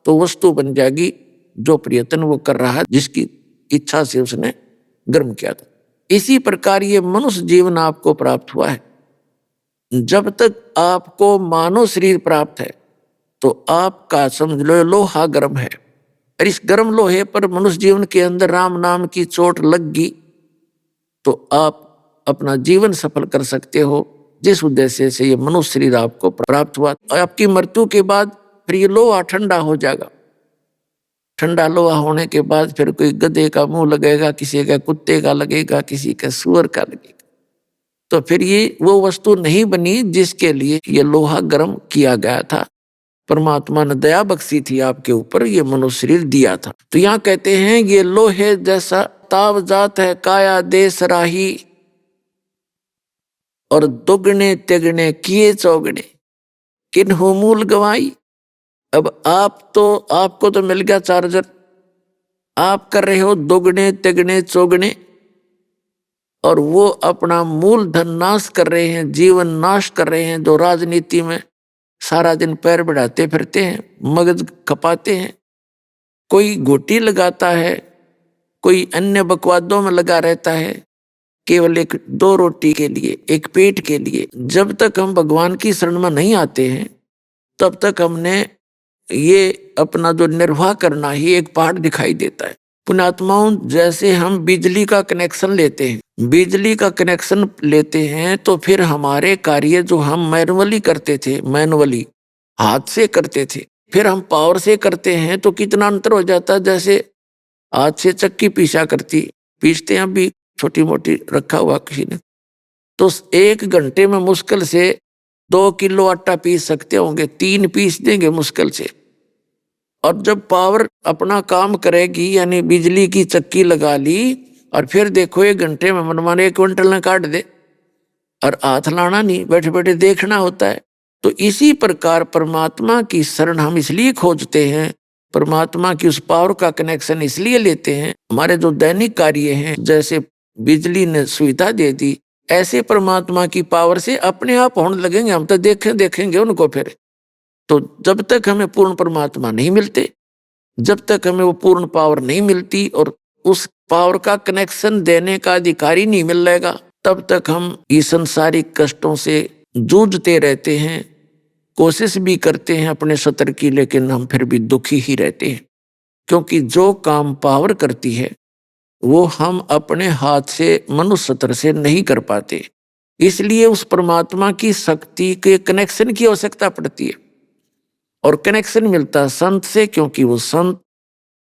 तो वस्तु बन जाएगी जो प्रयत्न वो कर रहा है, जिसकी इच्छा से उसने गर्म किया था। इसी प्रकार ये मनुष्य जीवन आपको प्राप्त हुआ है। जब तक आपको मानव शरीर प्राप्त है तो आपका समझ लो लोहा गर्म है, और इस गर्म लोहे पर मनुष्य जीवन के अंदर राम नाम की चोट लग गई तो आप अपना जीवन सफल कर सकते हो, जिस उद्देश्य से ये मनुष्य शरीर आपको प्राप्त हुआ। और आपकी मृत्यु के बाद फिर ये लोहा ठंडा हो जाएगा। ठंडा लोहा होने के बाद फिर कोई गधे का मुंह लगेगा, किसी का कुत्ते का लगेगा, किसी का सुअर का लगेगा, तो फिर ये वो वस्तु नहीं बनी जिसके लिए ये लोहा गर्म किया गया था। परमात्मा ने दया बख्शी थी आपके ऊपर, ये मनुष्य शरीर दिया था। तो यहाँ कहते हैं ये लोहे जैसा ताव जात है काया देश राही, और दुगने तिगने किए चौगने किन्हों मूल गवाई। अब आपको तो मिल गया चार्जर, आप कर रहे हो दुगने तिगने चौगने, और वो अपना मूल धन नाश कर रहे हैं, जीवन नाश कर रहे हैं। जो राजनीति में सारा दिन पैर बढ़ाते फिरते हैं, मगज खपाते हैं, कोई घोटी लगाता है, कोई अन्य बकवादों में लगा रहता है, केवल एक 2 रोटी के लिए, एक पेट के लिए। जब तक हम भगवान की शरण में नहीं आते हैं तब तक हमने ये अपना जो निर्वाह करना ही एक पाठ दिखाई देता है। पुण्यात्माओं, जैसे हम बिजली का कनेक्शन लेते हैं, बिजली का कनेक्शन लेते हैं तो फिर हमारे कार्य जो हम मैनुअली करते थे, मैनुअली हाथ से करते थे, फिर हम पावर से करते हैं तो कितना अंतर हो जाता है। जैसे हाथ से चक्की पीसते हैं, अभी छोटी मोटी रखा हुआ किसी ने, तो 1 घंटे में मुश्किल से 2 किलो आटा पीस सकते होंगे, 3 पीस देंगे मुश्किल से। और जब पावर अपना काम करेगी, यानी बिजली की चक्की लगा ली, और फिर देखो 1 घंटे में मनमाने 1 क्विंटल न काट दे, और हाथ लाना नहीं, बैठे बैठे देखना होता है। तो इसी प्रकार परमात्मा की शरण हम इसलिए खोजते हैं, परमात्मा की उस पावर का कनेक्शन इसलिए लेते हैं। हमारे जो दैनिक कार्य हैं, जैसे बिजली ने सुविधा दे दी, ऐसे परमात्मा की पावर से अपने आप होने लगेंगे। हम तो देखेंगे उनको फिर। तो जब तक हमें पूर्ण परमात्मा नहीं मिलते, जब तक हमें वो पूर्ण पावर नहीं मिलती और उस पावर का कनेक्शन देने का अधिकारी नहीं मिलेगा, तब तक हम इस संसारिक कष्टों से जूझते रहते हैं, कोशिश भी करते हैं अपने सतर की, लेकिन हम फिर भी दुखी ही रहते हैं। क्योंकि जो काम पावर करती है वो हम अपने हाथ से, मनुष्य सतर से नहीं कर पाते। इसलिए उस परमात्मा की शक्ति के कनेक्शन की आवश्यकता पड़ती है। और कनेक्शन मिलता है संत से, क्योंकि वो संत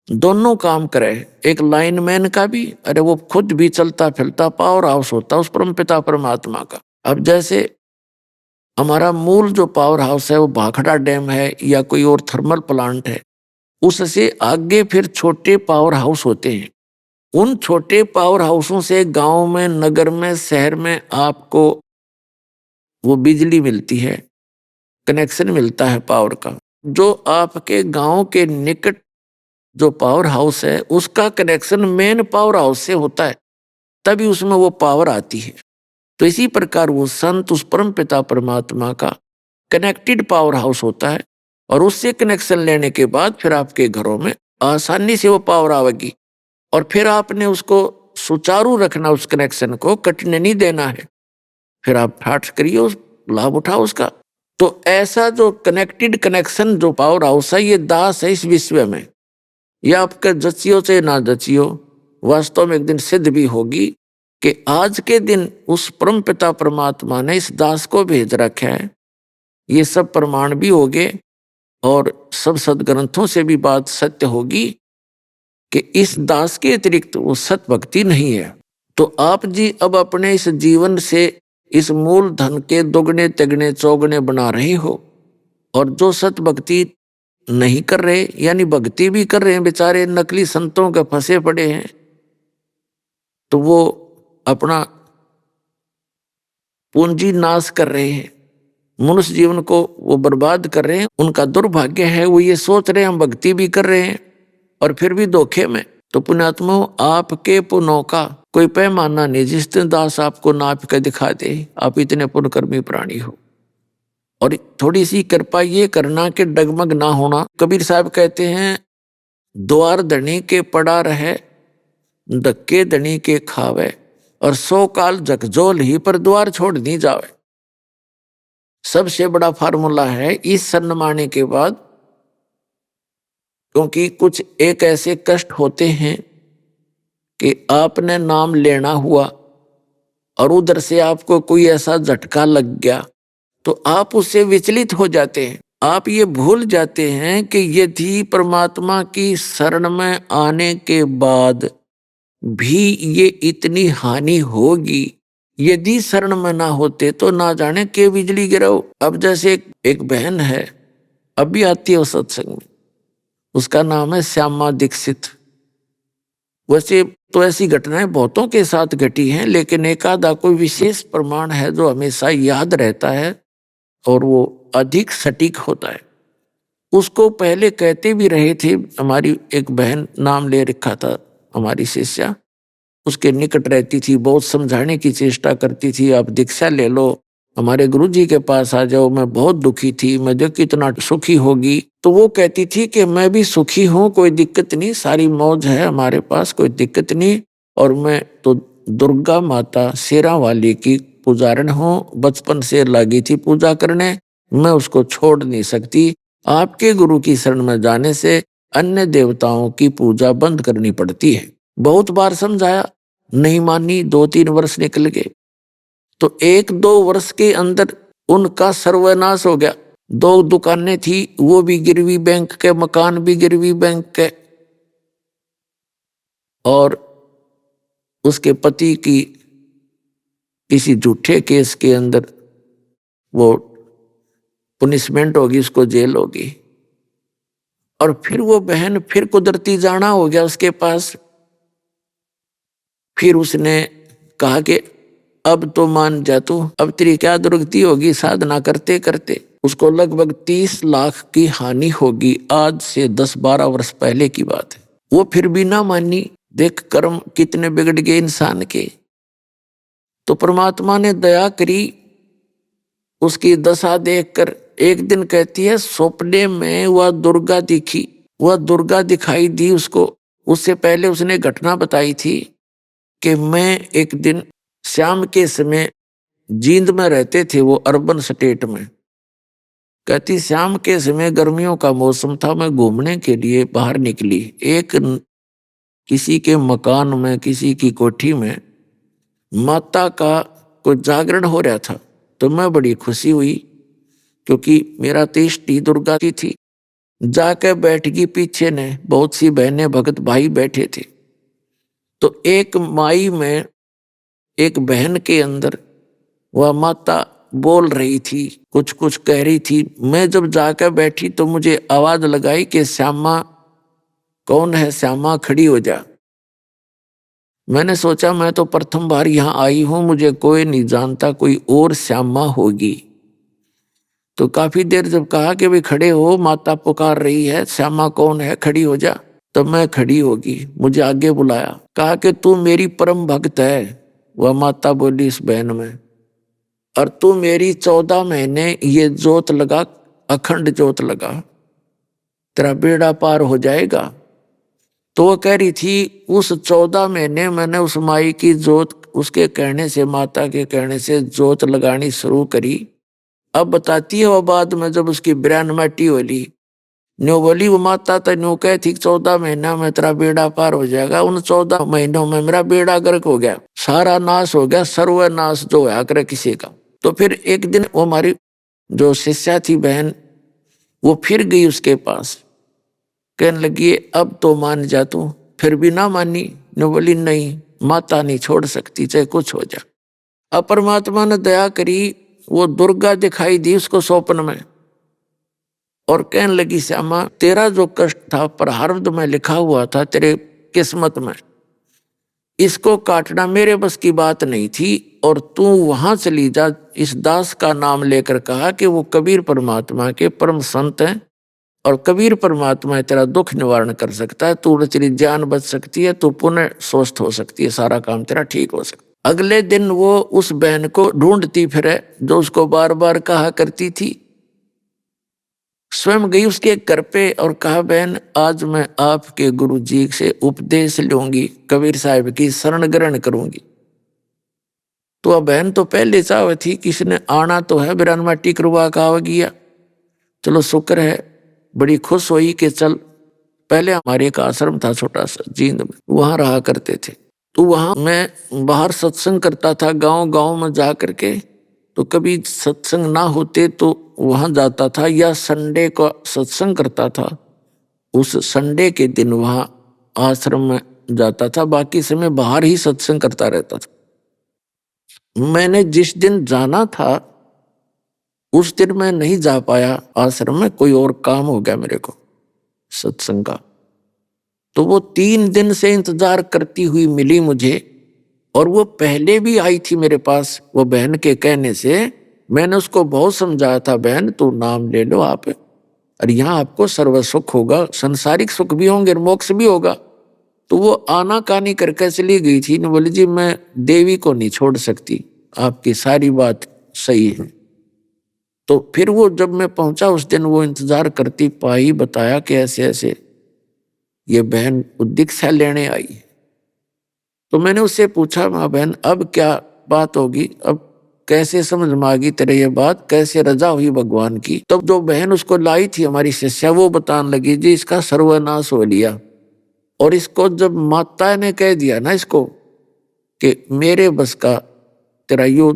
दोनों काम करे। एक लाइनमैन का भी, अरे वो खुद भी चलता फिरता पावर हाउस होता उस परमपिता परमात्मा का। अब जैसे हमारा मूल जो पावर हाउस है वो भाखड़ा डैम है या कोई और थर्मल प्लांट है, उससे आगे फिर छोटे पावर हाउस होते हैं। उन छोटे पावर हाउसों से गांव में, नगर में, शहर में आपको वो बिजली मिलती है, कनेक्शन मिलता है पावर का। जो आपके गांव के निकट जो पावर हाउस है उसका कनेक्शन मेन पावर हाउस से होता है, तभी उसमें वो पावर आती है। तो इसी प्रकार वो संत उस परम पिता परमात्मा का कनेक्टेड पावर हाउस होता है, और उससे कनेक्शन लेने के बाद फिर आपके घरों में आसानी से वो पावर आवेगी। और फिर आपने उसको सुचारू रखना, उस कनेक्शन को कटने नहीं देना है। फिर आप ठाठ करिए, उस लाभ उठाओ उसका। तो ऐसा जो कनेक्टेड कनेक्शन जो पावर हाउस है, ये दास है इस विश्व में। यह आपके जचियो से ना जचियो, वास्तव में एक दिन सिद्ध भी होगी कि आज के दिन उस परम पिता परमात्मा ने इस दास को भेज रखा है। ये सब प्रमाण भी होंगे और सब सदग्रंथों से भी बात सत्य होगी कि इस दास के अतिरिक्त वो सत भक्ति नहीं है। तो आप जी अब अपने इस जीवन से इस मूल धन के दोगुने तिगुने चौगुने बना रहे हो, और जो सत भक्ति नहीं कर रहे, यानी भक्ति भी कर रहे हैं बेचारे नकली संतों के फंसे पड़े हैं, तो वो अपना पूंजी नाश कर रहे हैं, मनुष्य जीवन को वो बर्बाद कर रहे हैं। उनका दुर्भाग्य है, वो ये सोच रहे हैं हम भक्ति भी कर रहे हैं और फिर भी धोखे में। तो पुण्यात्मा, आपके पुण्यों का कोई पैमाना नहीं, जिस दिन दास आपको नाप के दिखा दे आप इतने पुण्यकर्मी प्राणी हो। और थोड़ी सी कृपा ये करना कि डगमग ना होना। कबीर साहब कहते हैं, द्वार धनी के पड़ा रहे, धक्के धनी के खावे, और 100 काल जगजोल ही पर द्वार छोड़ नहीं जावे। सबसे बड़ा फार्मूला है इस सन्माने के बाद, क्योंकि कुछ एक ऐसे कष्ट होते हैं कि आपने नाम लेना हुआ और उधर से आपको कोई ऐसा झटका लग गया तो आप उससे विचलित हो जाते हैं। आप ये भूल जाते हैं कि यदि परमात्मा की शरण में आने के बाद भी ये इतनी हानि होगी, यदि शरण में ना होते तो ना जाने के बिजली गिराओ। अब जैसे एक बहन है, अभी आती है उस सत्संग में, उसका नाम है श्यामा दीक्षित। वैसे तो ऐसी घटनाएं बहुतों के साथ घटी हैं, लेकिन एक आधा कोई विशेष प्रमाण है जो हमेशा याद रहता है और वो अधिक सटीक होता है। उसको पहले कहते भी रहे थे, हमारी एक बहन नाम ले रखा था, हमारी शिष्या उसके निकट रहती थी, बहुत समझाने की चेष्टा करती थी, आप दीक्षा ले लो, हमारे गुरुजी के पास आ जाओ, मैं बहुत दुखी थी, मैं जो कितना सुखी होगी। तो वो कहती थी कि मैं भी सुखी हूँ, कोई दिक्कत नहीं, सारी मौज है हमारे पास, कोई दिक्कत नहीं। और मैं तो दुर्गा माता शेरा वाली की पुजारन हूँ, बचपन से लगी थी पूजा करने, मैं उसको छोड़ नहीं सकती। आपके गुरु की शरण में जाने से अन्य देवताओं की पूजा बंद करनी पड़ती है। बहुत बार समझाया, नहीं मानी, 2-3 वर्ष निकल गए। तो 1-2 वर्ष के अंदर उनका सर्वनाश हो गया। 2 दुकानें थी, वो भी गिरवी बैंक के, मकान भी गिरवी बैंक के, और उसके पति की किसी झूठे केस के अंदर वो पुनिशमेंट होगी, उसको जेल होगी। और फिर वो बहन फिर कुदरती जाना हो गया उसके पास। फिर उसने कहा कि अब तो मान जा तू, अब तेरी क्या दुर्गति होगी साधना करते करते। उसको लगभग 30 लाख की हानि होगी, आज से 10-12 वर्ष पहले की बात है। वो फिर भी ना मानी। देख कर्म कितने बिगड़ गए इंसान के। तो परमात्मा ने दया करी, उसकी दशा देखकर एक दिन कहती है, सपने में वह दुर्गा दिखी वह दुर्गा दिखाई दी उसको। उससे पहले उसने घटना बताई थी कि मैं एक दिन शाम के समय जींद में रहते थे, वो अर्बन स्टेट में। कहती शाम के समय गर्मियों का मौसम था, मैं घूमने के लिए बाहर निकली। किसी के मकान में, किसी की कोठी में माता का कोई जागरण हो रहा था। तो मैं बड़ी खुशी हुई, क्योंकि मेरा तो इष्ट ही दुर्गा की थी। जाके बैठ गई पीछे ने, बहुत सी बहनें भगत भाई बैठे थे। तो एक माई में, एक बहन के अंदर वह माता बोल रही थी, कुछ कुछ कह रही थी। मैं जब जाकर बैठी तो मुझे आवाज लगाई कि श्यामा कौन है, श्यामा खड़ी हो जा। मैंने सोचा मैं तो प्रथम बार यहाँ आई हूं, मुझे कोई नहीं जानता, कोई और श्यामा होगी। तो काफी देर जब कहा कि भाई खड़े हो, माता पुकार रही है, श्यामा कौन है, खड़ी हो जा, तब मैं खड़ी होगी। मुझे आगे बुलाया, कहा कि तू मेरी परम भक्त है। वह माता बोली इस बहन में, और तू मेरी 14 महीने ये जोत लगा, अखंड जोत लगा, तेरा बेड़ा पार हो जाएगा। तो वो कह रही थी उस 14 महीने मैंने उस माई की जोत, उसके कहने से, माता के कहने से जोत लगानी शुरू करी। अब बताती है वो बाद में जब उसकी 92 होली, न्यू बोली वो माता तो न्यू कह थी 14 महीना में तेरा बेड़ा पार हो जाएगा। उन 14 महीनों में मेरा बेड़ा गर्क हो गया, सारा नाश हो गया, सर्वनाश जो होया करे किसी का। तो फिर एक दिन वो हमारी जो शिष्या थी बहन, वो फिर गई उसके पास, कहने लगी अब तो मान जा तू। फिर भी ना मानी, ने बोली नहीं, माता नहीं छोड़ सकती चाहे कुछ हो जा। अब परमात्मा ने दया करी, वो दुर्गा दिखाई दी उसको स्वप्न में, और कहने लगी श्यामा तेरा जो कष्ट था प्रारब्ध में लिखा हुआ था तेरे किस्मत में, इसको काटना मेरे बस की बात नहीं थी, और तू वहां चली जा। इस दास का नाम लेकर कहा कि वो कबीर परमात्मा के परम संत हैं, और कबीर परमात्मा तेरा दुख निवारण कर सकता है, तू तेरी जान बच सकती है, तू पुनः स्वस्थ हो सकती है, सारा काम तेरा ठीक हो सकता है। अगले दिन वो उस बहन को ढूंढती फिरे जो उसको बार बार कहा करती थी। स्वयं गई उसके घर पे और कहा बहन आज मैं आपके गुरु जी से उपदेश लूंगी, कबीर साहिब की शरण ग्रहण करूंगी। तो वह बहन तो पहले चाह थी किसने आना तो है, बिरान माटी करवा का आ गया, चलो शुक्र है। बड़ी खुश हुई कि चल, पहले हमारे एक आश्रम था छोटा सा जींद में, वहां रहा करते थे। तो वहां मैं बाहर सत्संग करता था, गांव गांव में जा करके। तो कभी सत्संग ना होते तो वहां जाता था, या संडे को सत्संग करता था, उस संडे के दिन वहां आश्रम में जाता था, बाकी समय बाहर ही सत्संग करता रहता था। मैंने जिस दिन जाना था उस दिन मैं नहीं जा पाया आश्रम में, कोई और काम हो गया मेरे को सत्संग का। तो वो 3 दिन से इंतजार करती हुई मिली मुझे, और वो पहले भी आई थी मेरे पास। वो बहन के कहने से मैंने उसको बहुत समझाया था, बहन तू नाम ले लो आप, और यहाँ आपको सर्व सुख होगा, संसारिक सुख भी होंगे, मोक्ष भी होगा। तो वो आना कानी करके चली गई थी, ने बोली जी मैं देवी को नहीं छोड़ सकती, आपकी सारी बात सही है। तो फिर वो जब मैं पहुंचा उस दिन, वो इंतजार करती पाई, बताया कि ऐसे ऐसे ये बहन दीक्षा लेने आई। तो मैंने उससे पूछा माँ बहन अब क्या बात होगी, अब कैसे समझ में आ गई तेरे ये बात, कैसे रजा हुई भगवान की। तब जो बहन उसको लाई थी हमारी शिष्या, वो बताने लगी जी इसका सर्वनाश हो लिया। और इसको जब माता ने कह दिया ना इसको कि मेरे बस का तेरा यो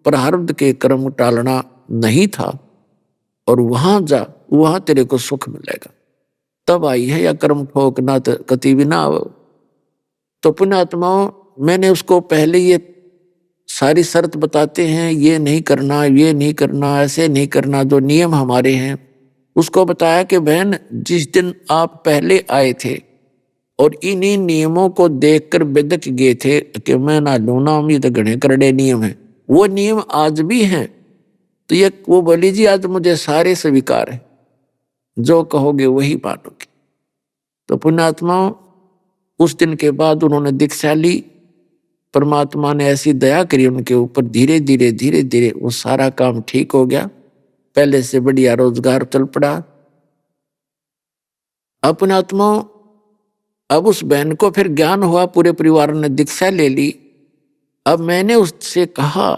प्रारब्ध के कर्म टालना नहीं था, और वहां जा, वहां तेरे को सुख मिलेगा, तब आई है, या कर्म ठोकना तो कति भी ना आओ। तो पुण्यात्माओं मैंने उसको पहले ये सारी शर्त बताते हैं, ये नहीं करना, ये नहीं करना, ऐसे नहीं करना, जो नियम हमारे हैं उसको बताया कि बहन जिस दिन आप पहले आए थे और इन्हीं नियमों को देखकर बिदक गए थे कि मैं ना लूना, ये तो घने करड़े नियम है, वो नियम आज भी हैं। तो ये वो बोली जी आज मुझे सारे स्वीकार है, जो कहोगे वही मानोगे। तो पुण्यात्माओं उस दिन के बाद उन्होंने दीक्षा ली, परमात्मा ने ऐसी दया करी उनके ऊपर, धीरे धीरे धीरे धीरे वो सारा काम ठीक हो गया, पहले से बढ़िया रोजगार चल पड़ा। अपने आत्मा अब उस बहन को फिर ज्ञान हुआ, पूरे परिवार ने दीक्षा ले ली। अब मैंने उससे कहा,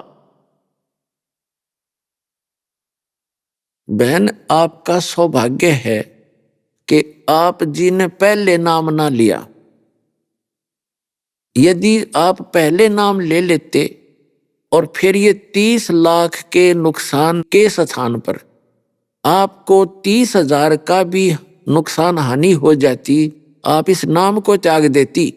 बहन आपका सौभाग्य है कि आप जी ने पहले नाम ना लिया। यदि आप पहले नाम ले लेते और फिर ये 30 लाख के नुकसान के स्थान पर आपको 30,000 का भी नुकसान हानि हो जाती, आप इस नाम को त्याग देती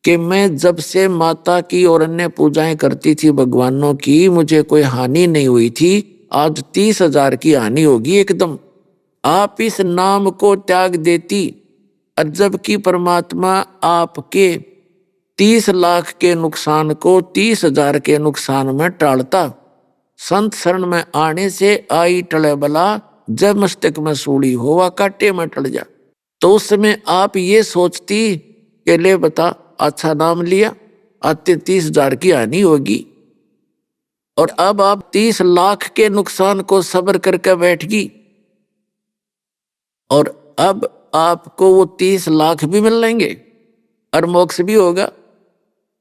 कि मैं जब से माता की और अन्य पूजाएं करती थी भगवानों की, मुझे कोई हानि नहीं हुई थी, आज 30,000 की हानि होगी एकदम। आप इस नाम को त्याग देती, और जबकि परमात्मा आपके 30 लाख के नुकसान को 30,000 के नुकसान में टालता। संत शरण में आने से आई टले बला, जब मस्तक में सूली होवा काटे में टल जा। तो उस समय आप ये सोचती कि ले बता, अच्छा नाम लिया, आते 30,000 की हानि होगी, और अब आप 30 लाख के नुकसान को सब्र करके बैठ गई, और अब आपको वो 30 लाख भी मिल लेंगे और मोक्ष भी होगा।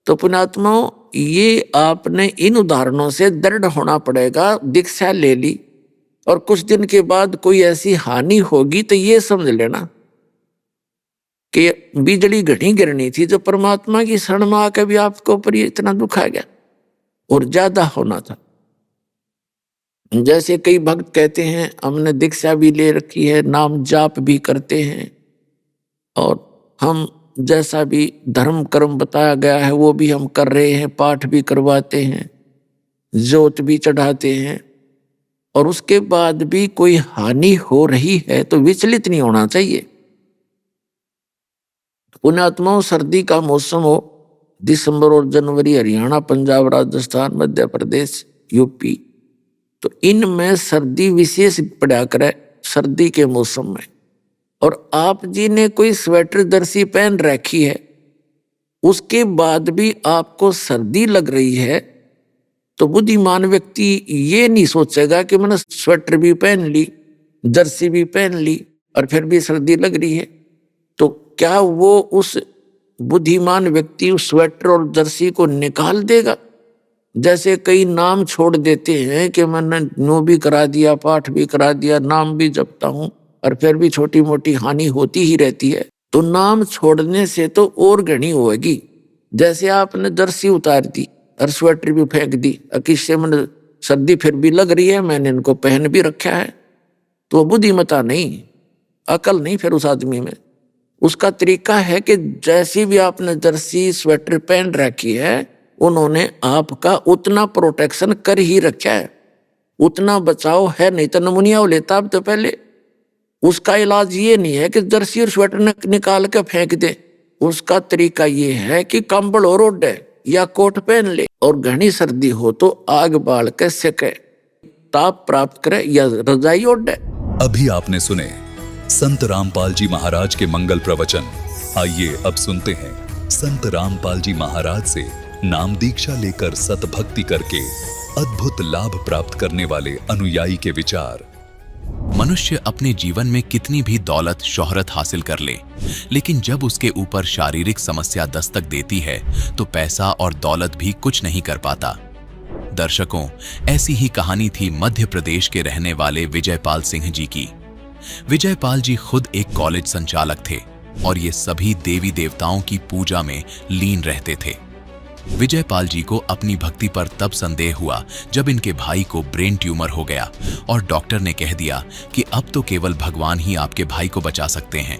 तो पुण्यात्माओं, ये आपने इन उदाहरणों से दृढ़ होना पड़ेगा। दीक्षा ले ली और कुछ दिन के बाद कोई ऐसी हानि होगी तो ये समझ लेना कि बिजली घनी गिरनी थी, जो परमात्मा की शरण में आकर भी आपको ऊपर इतना दुख आ गया, और ज्यादा होना था। जैसे कई भक्त कहते हैं हमने दीक्षा भी ले रखी है, नाम जाप भी करते हैं, और हम जैसा भी धर्म कर्म बताया गया है वो भी हम कर रहे हैं, पाठ भी करवाते हैं, जोत भी चढ़ाते हैं, और उसके बाद भी कोई हानि हो रही है तो विचलित नहीं होना चाहिए। पुण्यात्माओं, सर्दी का मौसम हो, दिसंबर और जनवरी हरियाणा, पंजाब, राजस्थान, मध्य प्रदेश, यूपी, तो इनमें सर्दी विशेष पड़ा करे सर्दी के मौसम में। और आप जी ने कोई स्वेटर जर्सी पहन रखी है, उसके बाद भी आपको सर्दी लग रही है, तो बुद्धिमान व्यक्ति ये नहीं सोचेगा कि मैंने स्वेटर भी पहन ली, जर्सी भी पहन ली और फिर भी सर्दी लग रही है। तो क्या वो उस बुद्धिमान व्यक्ति उस स्वेटर और जर्सी को निकाल देगा? जैसे कई नाम छोड़ देते हैं कि मैंने नो भी करा दिया, पाठ भी करा दिया, नाम भी जपता हूं, और फिर भी छोटी मोटी हानि होती ही रहती है। तो नाम छोड़ने से तो और घनी होगी। जैसे आपने जर्सी उतार दी और स्वेटर भी फेंक दी, किससे मैंने सर्दी फिर भी लग रही है, मैंने इनको पहन भी रखा है, तो बुद्धिमता नहीं, अकल नहीं फिर उस आदमी में। उसका तरीका है कि जैसी भी आपने जर्सी स्वेटर पहन रखी है, उन्होंने आपका उतना प्रोटेक्शन कर ही रखा है, उतना बचाव है, नहीं तो नमूनिया लेता अब तो पहले। उसका इलाज ये नहीं है कि जर्सी और स्वेटर निकाल के फेंक दे, उसका तरीका ये है कि कंबल और ओढ़े या कोट पहन ले, और घनी सर्दी हो तो आग बाल के सेके, ताप प्राप्त करे या रजाई ओढ़े। अभी आपने सुने संत रामपाल जी महाराज के मंगल प्रवचन। आइए अब सुनते हैं संत रामपाल जी महाराज से नाम दीक्षा लेकर सतभक्ति करके अद्भुत लाभ प्राप्त करने वाले अनुयायी के विचार। मनुष्य अपने जीवन में कितनी भी दौलत शोहरत हासिल कर ले, लेकिन जब उसके ऊपर शारीरिक समस्या दस्तक देती है तो पैसा और दौलत भी कुछ नहीं कर पाता। दर्शकों, ऐसी ही कहानी थी मध्य प्रदेश के रहने वाले विजयपाल सिंह जी की। विजयपाल जी खुद एक कॉलेज संचालक थे और ये सभी देवी देवताओं की पूजा में लीन रहते थे। विजयपाल जी को अपनी भक्ति पर तब संदेह हुआ जब इनके भाई को ब्रेन ट्यूमर हो गया और डॉक्टर ने कह दिया कि अब तो केवल भगवान ही आपके भाई को बचा सकते हैं।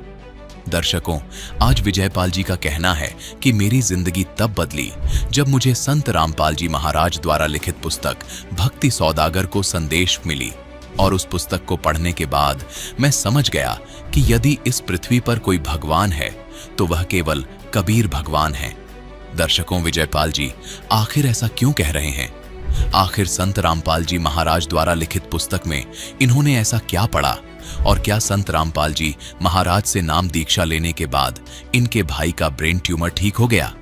दर्शकों, आज विजयपाल जी का कहना है कि मेरी जिंदगी तब बदली जब मुझे संत रामपाल जी महाराज द्वारा लिखित पुस्तक भक्ति सौदागर को संदेश मिली, और उस पुस्तक को पढ़ने के बाद मैं समझ गया कि यदि इस पृथ्वी पर कोई भगवान है तो वह केवल कबीर भगवान है। दर्शकों, विजयपाल जी आखिर ऐसा क्यों कह रहे हैं? आखिर संत रामपाल जी महाराज द्वारा लिखित पुस्तक में इन्होंने ऐसा क्या पढ़ा, और क्या संत रामपाल जी महाराज से नाम दीक्षा लेने के बाद इनके भाई का ब्रेन ट्यूमर ठीक हो गया?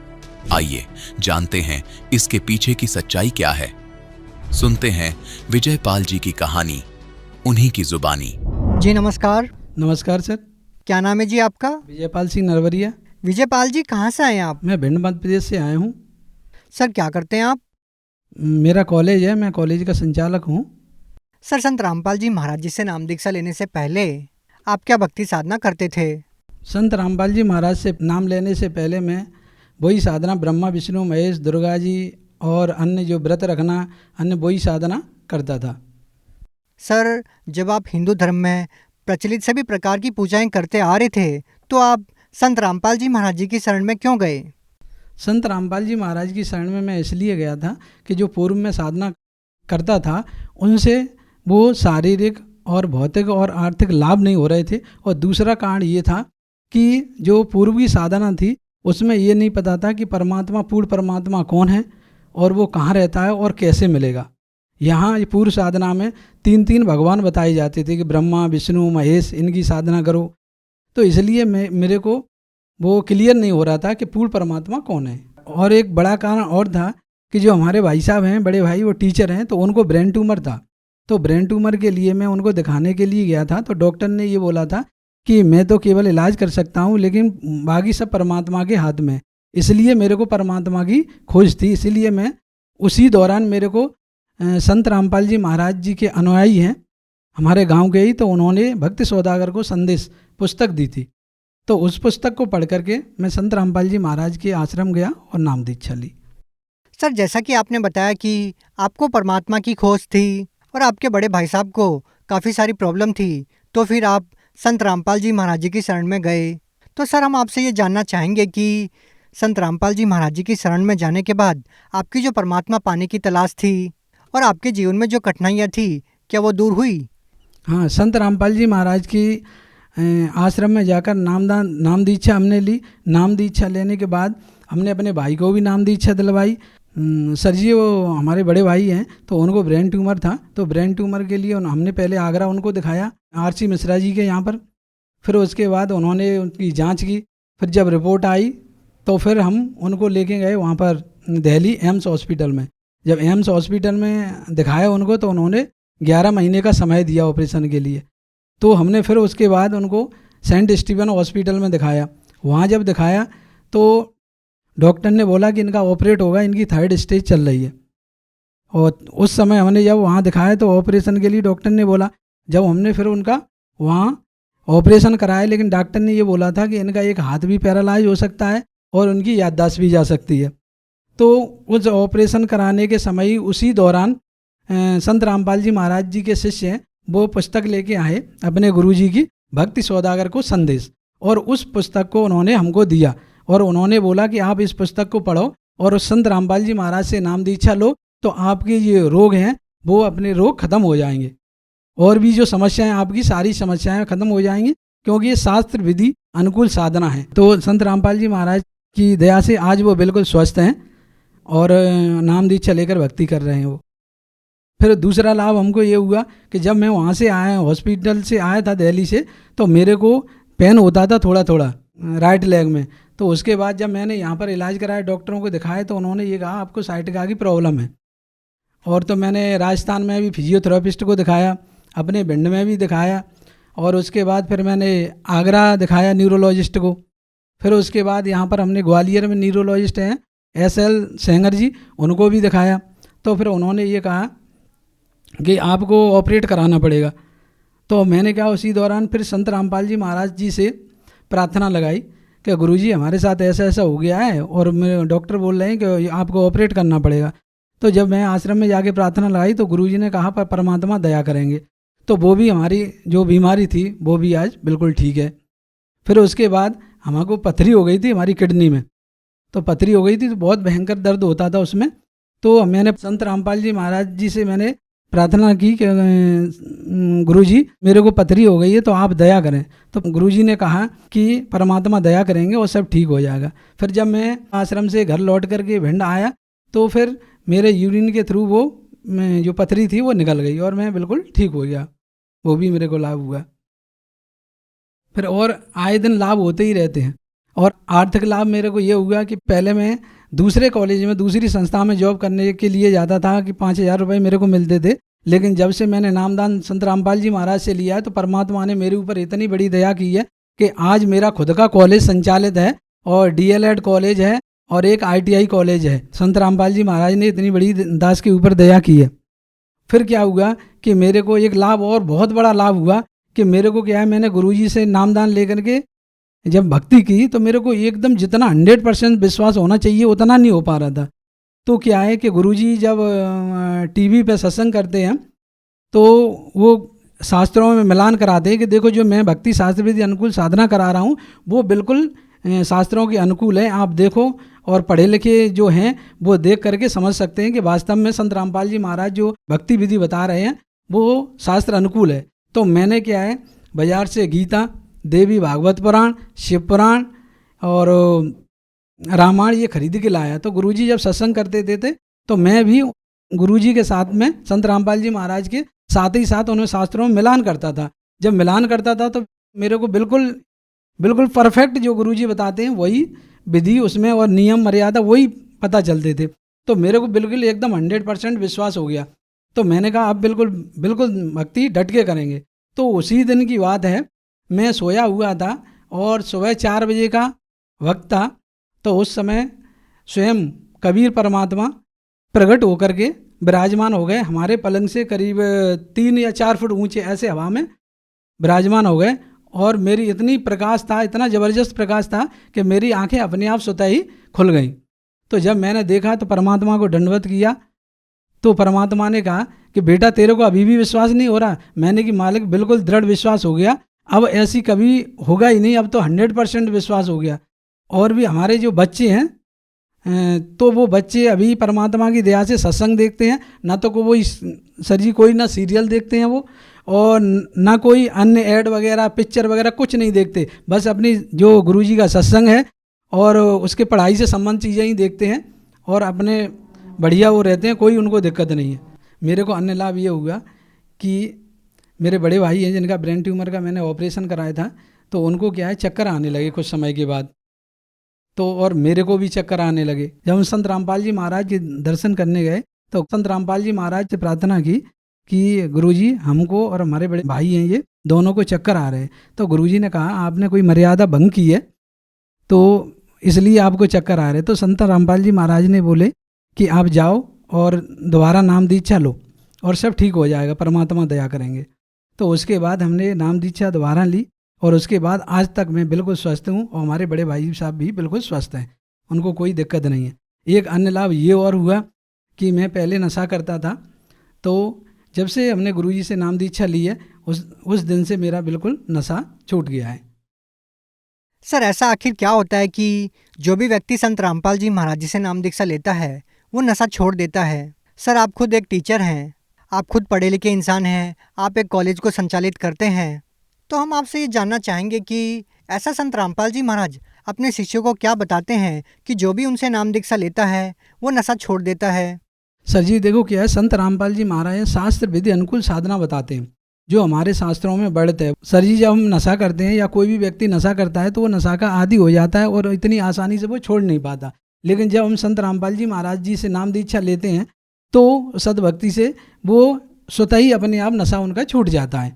आइए जानते हैं इसके पीछे की सच्चाई क्या है। सुनते हैं विजयपाल जी की कहानी, उन्हीं की जुबानी। जी नमस्कार। नमस्कार सर। क्या नाम है जी आपका? विजयपाल सिंह नरवरिया। विजयपाल जी, कहाँ से आए हैं आप? मैं भिंड मध्य प्रदेश से आया हूँ। सर क्या करते हैं आप? मेरा कॉलेज है, मैं कॉलेज का संचालक हूँ। सर, संत रामपाल जी महाराज जी से नाम दीक्षा लेने से पहले आप क्या भक्ति साधना करते थे? संत रामपाल जी महाराज से नाम लेने से पहले मैं वही साधना ब्रह्मा विष्णु महेश दुर्गा जी और अन्य जो व्रत रखना, अन्य वही साधना करता था। सर, जब आप हिंदू धर्म में प्रचलित सभी प्रकार की पूजाएं करते आ रहे थे तो आप संत रामपाल जी महाराज जी की शरण में क्यों गए? संत रामपाल जी महाराज की शरण में मैं इसलिए गया था कि जो पूर्व में साधना करता था उनसे वो शारीरिक और भौतिक और आर्थिक लाभ नहीं हो रहे थे। और दूसरा कारण ये था कि जो पूर्व की साधना थी उसमें ये नहीं पता था कि परमात्मा, पूर्ण परमात्मा कौन है और वो कहाँ रहता है और कैसे मिलेगा। यहाँ पूर्व साधना में 3 भगवान बताए जाते थे कि ब्रह्मा विष्णु महेश, इनकी साधना करो। तो इसलिए मेरे को वो क्लियर नहीं हो रहा था कि पूर्ण परमात्मा कौन है। और एक बड़ा कारण और था कि जो हमारे भाई साहब हैं, बड़े भाई, वो टीचर हैं, तो उनको ब्रेन ट्यूमर था। तो ब्रेन ट्यूमर के लिए मैं उनको दिखाने के लिए गया था। तो डॉक्टर ने ये बोला था कि मैं तो केवल इलाज कर सकता हूँ, लेकिन बाकी सब परमात्मा के हाथ में। इसलिए मेरे को परमात्मा की खोज थी। इसलिए मैं उसी दौरान मेरे को संत रामपाल जी महाराज जी के अनुयायी हैं हमारे गांव के ही, तो उन्होंने भक्ति सौदागर को संदेश पुस्तक दी थी। तो उस पुस्तक को पढ़ करके मैं संत रामपाल जी महाराज के आश्रम गया और नाम दीक्षा ली। सर, जैसा कि आपने बताया कि आपको परमात्मा की खोज थी और आपके बड़े भाई साहब को काफ़ी सारी प्रॉब्लम थी, तो फिर आप संत रामपाल जी महाराज जी की शरण में गए। तो सर, हम आपसे ये जानना चाहेंगे कि संत रामपाल जी महाराज जी की शरण में जाने के बाद आपकी जो परमात्मा पाने की तलाश थी और आपके जीवन में जो कठिनाइयाँ थी, क्या वो दूर हुई? हाँ, संत रामपाल जी महाराज की आश्रम में जाकर नाम दीक्षा हमने ली। नाम दीक्षा लेने के बाद हमने अपने भाई को भी नाम दीक्षा दिलवाई। सर जी वो हमारे बड़े भाई हैं, तो उनको ब्रेन ट्यूमर था। तो ब्रेन ट्यूमर के लिए हमने पहले आगरा उनको दिखाया आरसी मिश्रा जी के यहाँ पर। फिर उसके बाद उन्होंने उनकी जांच की। फिर जब रिपोर्ट आई तो फिर हम उनको लेके गए वहाँ पर दिल्ली एम्स हॉस्पिटल में। जब एम्स हॉस्पिटल में दिखाया उनको तो उन्होंने 11 महीने का समय दिया ऑपरेशन के लिए। तो हमने फिर उसके बाद उनको सेंट स्टीवन हॉस्पिटल में दिखाया। वहाँ जब दिखाया तो डॉक्टर ने बोला कि इनका ऑपरेट होगा, इनकी 3rd स्टेज चल रही है। और उस समय हमने जब वहाँ दिखाया तो ऑपरेशन के लिए डॉक्टर ने बोला, जब हमने फिर उनका वहाँ ऑपरेशन कराया, लेकिन डॉक्टर ने ये बोला था कि इनका एक हाथ भी पैरालाइज हो सकता है और उनकी याददाश्त भी जा सकती है। तो उस ऑपरेशन कराने के समय ही उसी दौरान संत रामपाल जी महाराज जी के शिष्य हैं, वो पुस्तक लेके आए अपने गुरुजी की भक्ति सौदागर को संदेश, और उस पुस्तक को उन्होंने हमको दिया और उन्होंने बोला कि आप इस पुस्तक को पढ़ो और उस संत रामपाल जी महाराज से नाम दीक्षा लो, तो आपके ये रोग हैं वो अपने रोग खत्म हो जाएंगे और भी जो समस्याएं आपकी सारी समस्याएं खत्म हो जाएंगी, क्योंकि ये शास्त्र विधि अनुकूल साधना है। तो संत रामपाल जी महाराज की दया से आज वो बिल्कुल स्वस्थ हैं और नाम दीक्षा लेकर भक्ति कर रहे हैं वो। फिर दूसरा लाभ हमको ये हुआ कि जब मैं वहाँ से आया, हॉस्पिटल से आया था दिल्ली से, तो मेरे को पेन होता था थोड़ा थोड़ा राइट लेग में। तो उसके बाद जब मैंने यहाँ पर इलाज कराया, डॉक्टरों को दिखाया, तो उन्होंने ये कहा आपको साइटिका की प्रॉब्लम है। और तो मैंने राजस्थान में भी फिजियोथेरेपिस्ट को दिखाया, अपने भिंड में भी दिखाया, और उसके बाद फिर मैंने आगरा दिखाया न्यूरोलॉजिस्ट को। फिर उसके बाद यहाँ पर हमने ग्वालियर में न्यूरोलॉजिस्ट हैं SL सेंगर जी, उनको भी दिखाया। तो फिर उन्होंने ये कहा कि आपको ऑपरेट कराना पड़ेगा। तो मैंने क्या उसी दौरान फिर संत रामपाल जी महाराज जी से प्रार्थना लगाई कि गुरुजी हमारे साथ ऐसा ऐसा हो गया है और मेरे डॉक्टर बोल रहे हैं कि आपको ऑपरेट करना पड़ेगा। तो जब मैं आश्रम में जाके प्रार्थना लगाई तो गुरुजी ने कहा पर परमात्मा दया करेंगे, तो वो भी हमारी जो बीमारी थी वो भी आज बिल्कुल ठीक है। फिर उसके बाद हमको पथरी हो गई थी हमारी किडनी में, तो पथरी हो गई थी तो बहुत भयंकर दर्द होता था उसमें। तो मैंने संत रामपाल जी महाराज जी से मैंने प्रार्थना की कि गुरुजी मेरे को पथरी हो गई है तो आप दया करें। तो गुरुजी ने कहा कि परमात्मा दया करेंगे और सब ठीक हो जाएगा। फिर जब मैं आश्रम से घर लौट करके भिंड आया तो फिर मेरे यूरिन के थ्रू वो जो पथरी थी वो निकल गई और मैं बिल्कुल ठीक हो गया। वो भी मेरे को लाभ हुआ। फिर और आए दिन लाभ होते ही रहते हैं। और आर्थिक लाभ मेरे को ये हुआ कि पहले मैं दूसरे कॉलेज में दूसरी संस्था में जॉब करने के लिए जाता था कि 5,000 रुपये मेरे को मिलते थे, लेकिन जब से मैंने नामदान संत रामपाल जी महाराज से लिया है तो परमात्मा ने मेरे ऊपर इतनी बड़ी दया की है कि आज मेरा खुद का कॉलेज संचालित है और डीएलएड कॉलेज है और एक आईटीआई कॉलेज है। संत रामपाल जी महाराज ने इतनी बड़ी दास के ऊपर दया की है। फिर क्या हुआ कि मेरे को एक लाभ और बहुत बड़ा लाभ हुआ कि मेरे को क्या है, मैंने गुरुजी से नामदान लेकर के जब भक्ति की तो मेरे को एकदम जितना 100% विश्वास होना चाहिए उतना नहीं हो पा रहा था। तो क्या है कि गुरुजी जब टीवी पे सत्संग करते हैं तो वो शास्त्रों में मिलान कराते हैं कि देखो जो मैं भक्ति शास्त्र विधि अनुकूल साधना करा रहा हूँ वो बिल्कुल शास्त्रों के अनुकूल है, आप देखो। और पढ़े लिखे जो हैं वो देख करके समझ सकते हैं कि वास्तव में संत रामपाल जी महाराज जो भक्ति विधि बता रहे हैं वो शास्त्र अनुकूल है। तो मैंने क्या है बाजार से गीता, देवी भागवत पुराण, शिव पुराण और रामायण ये खरीद के लाया। तो गुरुजी जब सत्संग करते थे तो मैं भी गुरुजी के साथ में संत रामपाल जी महाराज के साथ ही साथ उन्हें शास्त्रों में मिलान करता था। जब मिलान करता था तो मेरे को बिल्कुल बिल्कुल परफेक्ट जो गुरुजी बताते हैं वही विधि उसमें और नियम मर्यादा वही पता चलते थे। तो मेरे को बिल्कुल एकदम 100% विश्वास हो गया। तो मैंने कहा अब बिल्कुल बिल्कुल भक्ति डट के करेंगे। तो उसी दिन की बात है, मैं सोया हुआ था और सुबह 4 बजे का वक्त था। तो उस समय स्वयं कबीर परमात्मा प्रकट होकर के विराजमान हो गए। हमारे पलंग से करीब 3 या 4 फुट ऊंचे ऐसे हवा में विराजमान हो गए और मेरी इतनी प्रकाश था, इतना ज़बरदस्त प्रकाश था कि मेरी आंखें अपने आप स्वतः ही खुल गईं। तो जब मैंने देखा तो परमात्मा को दंडवत किया तो परमात्मा ने कहा कि बेटा तेरे को अभी भी विश्वास नहीं हो रहा। मैंने कि मालिक बिल्कुल दृढ़ विश्वास हो गया, अब ऐसी कभी होगा ही नहीं, अब तो 100% विश्वास हो गया। और भी हमारे जो बच्चे हैं तो वो बच्चे अभी परमात्मा की दया से सत्संग देखते हैं, ना तो वो सर जी कोई ना सीरियल देखते हैं वो और ना कोई अन्य ऐड वगैरह पिक्चर वगैरह कुछ नहीं देखते, बस अपनी जो गुरुजी का सत्संग है और उसके पढ़ाई से संबंध चीज़ें ही देखते हैं और अपने बढ़िया वो रहते हैं, कोई उनको दिक्कत नहीं है। मेरे को अन्य लाभ ये हुआ कि मेरे बड़े भाई हैं जिनका ब्रेन ट्यूमर का मैंने ऑपरेशन कराया था, तो उनको क्या है चक्कर आने लगे कुछ समय के बाद। तो और मेरे को भी चक्कर आने लगे। जब हम संत रामपाल जी महाराज के दर्शन करने गए तो संत रामपाल जी महाराज से प्रार्थना की कि गुरुजी हमको और हमारे बड़े भाई हैं ये दोनों को चक्कर आ रहे हैं। तो गुरुजी ने कहा आपने कोई मर्यादा भंग की है तो इसलिए आपको चक्कर आ रहे हैं। तो संत रामपाल जी महाराज ने बोले कि आप जाओ और दोबारा नाम दीक्षा लो और सब ठीक हो जाएगा, परमात्मा दया करेंगे। तो उसके बाद हमने नाम दीक्षा दोबारा ली और उसके बाद आज तक मैं बिल्कुल स्वस्थ हूँ और हमारे बड़े भाई साहब भी बिल्कुल स्वस्थ हैं, उनको कोई दिक्कत नहीं है। एक अन्य लाभ ये और हुआ कि मैं पहले नशा करता था, तो जब से हमने गुरुजी से नाम दीक्षा ली है उस दिन से मेरा बिल्कुल नशा छूट गया है। सर ऐसा आखिर क्या होता है कि जो भी व्यक्ति संत रामपाल जी महाराज जी से नाम दीक्षा लेता है वो नशा छोड़ देता है? सर आप खुद एक टीचर हैं, आप खुद पढ़े लिखे इंसान हैं, आप एक कॉलेज को संचालित करते हैं, तो हम आपसे ये जानना चाहेंगे कि ऐसा संत रामपाल जी महाराज अपने शिष्यों को क्या बताते हैं कि जो भी उनसे नाम दीक्षा लेता है वो नशा छोड़ देता है? सर जी देखो क्या है, संत रामपाल जी महाराज शास्त्र विधि अनुकूल साधना बताते हैं जो हमारे शास्त्रों में बढ़ते हैं। सर जी जब हम नशा करते हैं या कोई भी व्यक्ति नशा करता है तो वो नशा का आदी हो जाता है और इतनी आसानी से वो छोड़ नहीं पाता। लेकिन जब हम संत रामपाल जी महाराज जी से नाम दीक्षा लेते हैं तो सद्भक्ति से वो स्वतः ही अपने आप नशा उनका छूट जाता है।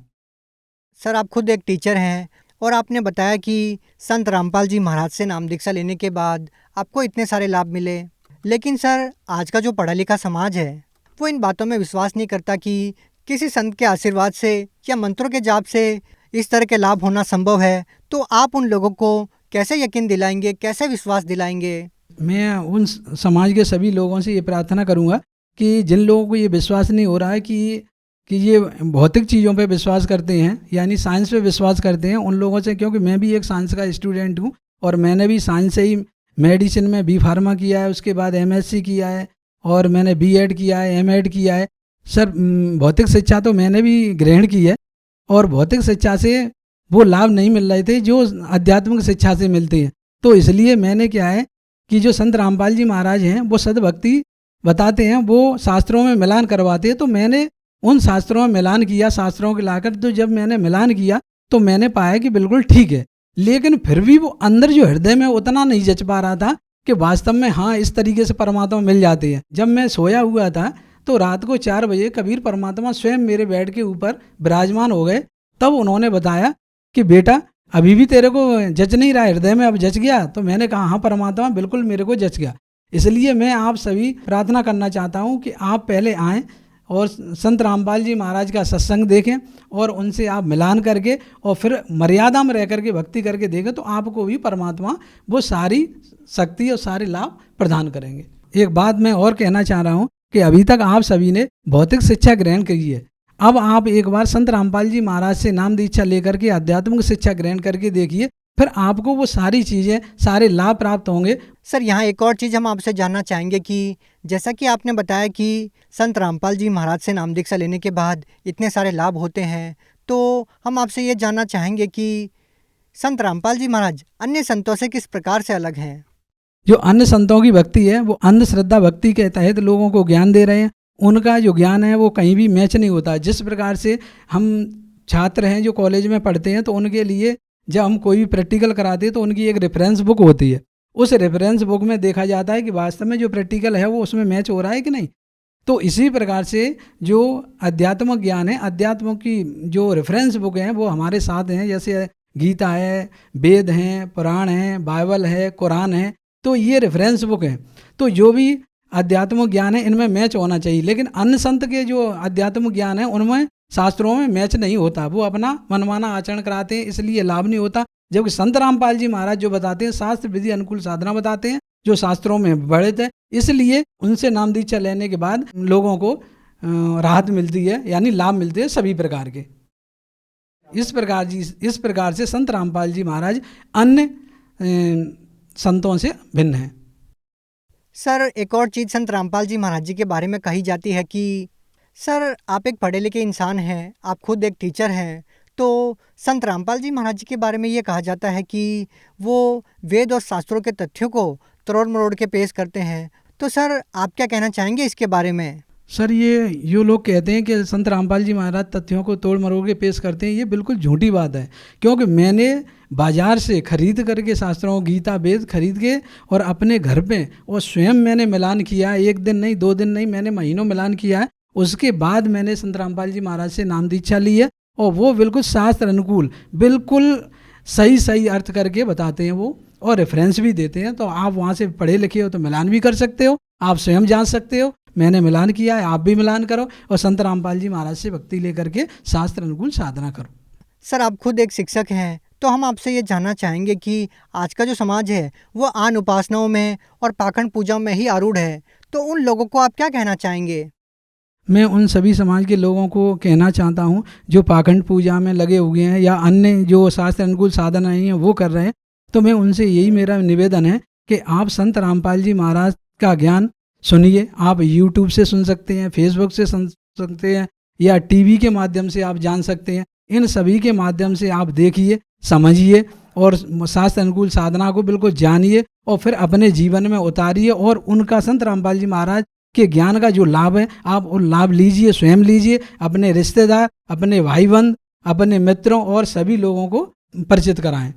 सर आप खुद एक टीचर हैं और आपने बताया कि संत रामपाल जी महाराज से नाम दीक्षा लेने के बाद आपको इतने सारे लाभ मिले, लेकिन सर आज का जो पढ़ा लिखा समाज है वो इन बातों में विश्वास नहीं करता कि किसी संत के आशीर्वाद से या मंत्रों के जाप से इस तरह के लाभ होना संभव है। तो आप उन लोगों को कैसे यकीन दिलाएंगे, कैसे विश्वास दिलाएंगे? मैं उन समाज के सभी लोगों से ये प्रार्थना करूँगा कि जिन लोगों को ये विश्वास नहीं हो रहा है कि ये भौतिक चीज़ों पे विश्वास करते हैं यानी साइंस पे विश्वास करते हैं, उन लोगों से, क्योंकि मैं भी एक साइंस का स्टूडेंट हूँ और मैंने भी साइंस से ही मेडिसिन में बी फार्मा किया है, उसके बाद MSc किया है और मैंने B.Ed किया है, M.Ed किया है। सर भौतिक शिक्षा तो मैंने भी ग्रहण की है और भौतिक शिक्षा से वो लाभ नहीं मिल रहे थे जो आध्यात्मिक शिक्षा से मिलते हैं। तो इसलिए मैंने क्या है कि जो संत रामपाल जी महाराज हैं वो सद्भक्ति बताते हैं, वो शास्त्रों में मिलान करवाते हैं। तो मैंने उन शास्त्रों में मिलान किया, शास्त्रों के लाकर, तो जब मैंने मिलान किया तो मैंने पाया कि बिल्कुल ठीक है, लेकिन फिर भी वो अंदर जो हृदय में उतना नहीं जच पा रहा था कि वास्तव में हाँ इस तरीके से परमात्मा मिल जाते हैं। जब मैं सोया हुआ था तो रात को 4 बजे कबीर परमात्मा स्वयं मेरे बेड के ऊपर विराजमान हो गए। तब उन्होंने बताया कि बेटा अभी भी तेरे को जच नहीं रहा, हृदय में अब जच गया? तो मैंने कहा हाँ परमात्मा, बिल्कुल मेरे को जच गया। इसलिए मैं आप सभी प्रार्थना करना चाहता हूँ कि आप पहले आएँ और संत रामपाल जी महाराज का सत्संग देखें और उनसे आप मिलान करके और फिर मर्यादा में रह करके भक्ति करके देखें, तो आपको भी परमात्मा वो सारी शक्ति और सारे लाभ प्रदान करेंगे। एक बात मैं और कहना चाह रहा हूँ कि अभी तक आप सभी ने भौतिक शिक्षा ग्रहण की है, अब आप एक बार संत रामपाल जी महाराज से नाम दीक्षा लेकर के आध्यात्मिक शिक्षा ग्रहण करके देखिए, फिर आपको वो सारी चीज़ें, सारे लाभ प्राप्त होंगे। सर यहाँ एक और चीज़ हम आपसे जानना चाहेंगे कि जैसा कि आपने बताया कि संत रामपाल जी महाराज से नाम दीक्षा लेने के बाद इतने सारे लाभ होते हैं, तो हम आपसे ये जानना चाहेंगे कि संत रामपाल जी महाराज अन्य संतों से किस प्रकार से अलग हैं? जो अन्य संतों की भक्ति है वो अंधश्रद्धा भक्ति के तहत लोगों को ज्ञान दे रहे हैं। उनका जो ज्ञान है वो कहीं भी मैच नहीं होता। जिस प्रकार से हम छात्र हैं जो कॉलेज में पढ़ते हैं, तो उनके लिए जब हम कोई भी प्रैक्टिकल कराते हैं तो उनकी एक रेफरेंस बुक होती है। उस रेफरेंस बुक में देखा जाता है कि वास्तव में जो प्रैक्टिकल है वो उसमें मैच हो रहा है कि नहीं। तो इसी प्रकार से जो अध्यात्मिक ज्ञान है, अध्यात्म की जो रेफरेंस बुक हैं वो हमारे साथ हैं, जैसे गीता है, वेद हैं, पुराण हैं, बाइबल है, कुरान है, तो ये रेफरेंस बुक है। तो जो भी आध्यात्मिक ज्ञान है इनमें मैच होना चाहिए। लेकिन अन्य संत के जो आध्यात्मिक ज्ञान है उनमें शास्त्रों में मैच नहीं होता, वो अपना मनमाना आचरण कराते हैं, इसलिए लाभ नहीं होता। जबकि संत रामपाल जी महाराज जो बताते हैं शास्त्र विधि अनुकूल साधना बताते हैं, जो शास्त्रों में वर्णित है, इसलिए उनसे नाम दीक्षा लेने के बाद लोगों को राहत मिलती है, यानी लाभ मिलते हैं सभी प्रकार के। इस प्रकार से संत रामपाल जी महाराज अन्य संतों से भिन्न हैं। सर एक और चीज़ संत रामपाल जी महाराज जी के बारे में कही जाती है कि सर आप एक पढ़े लिखे इंसान हैं, आप खुद एक टीचर हैं, तो संत रामपाल जी महाराज जी के बारे में ये कहा जाता है कि वो वेद और शास्त्रों के तथ्यों को तरोड़ मरोड़ के पेश करते हैं। तो सर आप क्या कहना चाहेंगे इसके बारे में? सर ये लोग कहते हैं कि संत रामपाल जी महाराज तथ्यों को तोड़ मरोड़ के पेश करते हैं, ये बिल्कुल झूठी बात है। क्योंकि मैंने बाजार से खरीद करके शास्त्रों गीता वेद खरीद के और अपने घर पे और स्वयं मैंने मिलान किया, एक दिन नहीं, 2 दिन नहीं, मैंने महीनों मिलान किया है। उसके बाद मैंने संत रामपाल जी महाराज से नाम दीक्षा ली है और वो बिल्कुल शास्त्र अनुकूल, बिल्कुल सही अर्थ करके बताते हैं वो, और रेफरेंस भी देते हैं। तो आप वहाँ से पढ़े लिखे हो तो मिलान भी कर सकते हो, आप स्वयं जान सकते हो। मैंने मिलान किया है, आप भी मिलान करो और संत रामपाल जी महाराज से भक्ति लेकर के शास्त्र अनुकूल साधना करो। सर आप खुद एक शिक्षक हैं, तो हम आपसे ये जानना चाहेंगे कि आज का जो समाज है वो आन उपासनाओं में और पाखंड पूजा में ही आरूढ़ है, तो उन लोगों को आप क्या कहना चाहेंगे? मैं उन सभी समाज के लोगों को कहना चाहता हूँ जो पाखंड पूजा में लगे हुए हैं या अन्य जो शास्त्र अनुकूल साधना नहीं है वो कर रहे हैं, तो मैं उनसे यही मेरा निवेदन है कि आप संत रामपाल जी महाराज का ज्ञान सुनिए। आप यूट्यूब से सुन सकते हैं, फेसबुक से सुन सकते हैं या टीवी के माध्यम से आप जान सकते हैं। इन सभी के माध्यम से आप देखिए, समझिए और शास्त्र अनुकूल साधना को बिल्कुल जानिए और फिर अपने जीवन में उतारिए और उनका संत रामपाल जी महाराज के ज्ञान का जो लाभ है आप वो लाभ लीजिए, स्वयं लीजिए, अपने रिश्तेदार, अपने भाई बंद, अपने मित्रों और सभी लोगों को परिचित कराएं।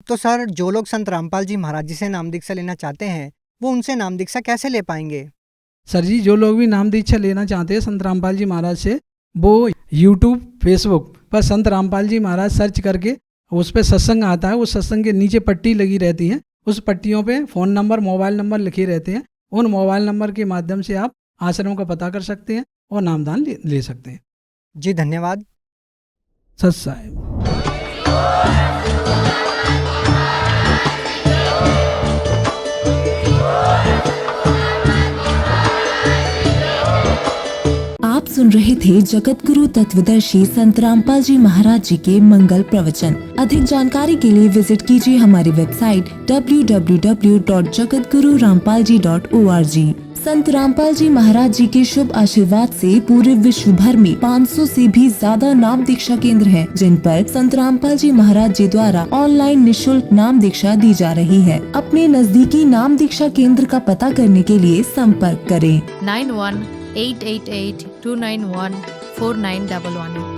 तो सर जो लोग संत रामपाल जी महाराज जी से नाम दीक्षा लेना चाहते हैं वो उनसे नाम दीक्षा कैसे ले पाएंगे? सर जी जो लोग भी नाम दीक्षा लेना चाहते हैं संत रामपाल जी महाराज से, वो यूट्यूब फेसबुक पर संत रामपाल जी महाराज सर्च करके उस पर सत्संग आता है, उस सत्संग के नीचे पट्टी लगी रहती है, उस पट्टियों पे फ़ोन नंबर, मोबाइल नंबर लिखे रहते हैं। उन मोबाइल नंबर के माध्यम से आप आश्रम का पता कर सकते हैं और नामदान ले सकते हैं। जी धन्यवाद। सत साहिब। आप सुन रहे थे जगत गुरु तत्वदर्शी संत रामपाल जी महाराज जी के मंगल प्रवचन। अधिक जानकारी के लिए विजिट कीजिए हमारी वेबसाइट www.jagatgururampalji.org। संत रामपाल जी महाराज जी के शुभ आशीर्वाद से पूरे विश्व भर में 500 से भी ज्यादा नाम दीक्षा केंद्र हैं, जिन पर संत रामपाल जी महाराज जी द्वारा ऑनलाइन निशुल्क नाम दीक्षा दी जा रही है। अपने नजदीकी नाम दीक्षा केंद्र का पता करने के लिए संपर्क करें 918882914911।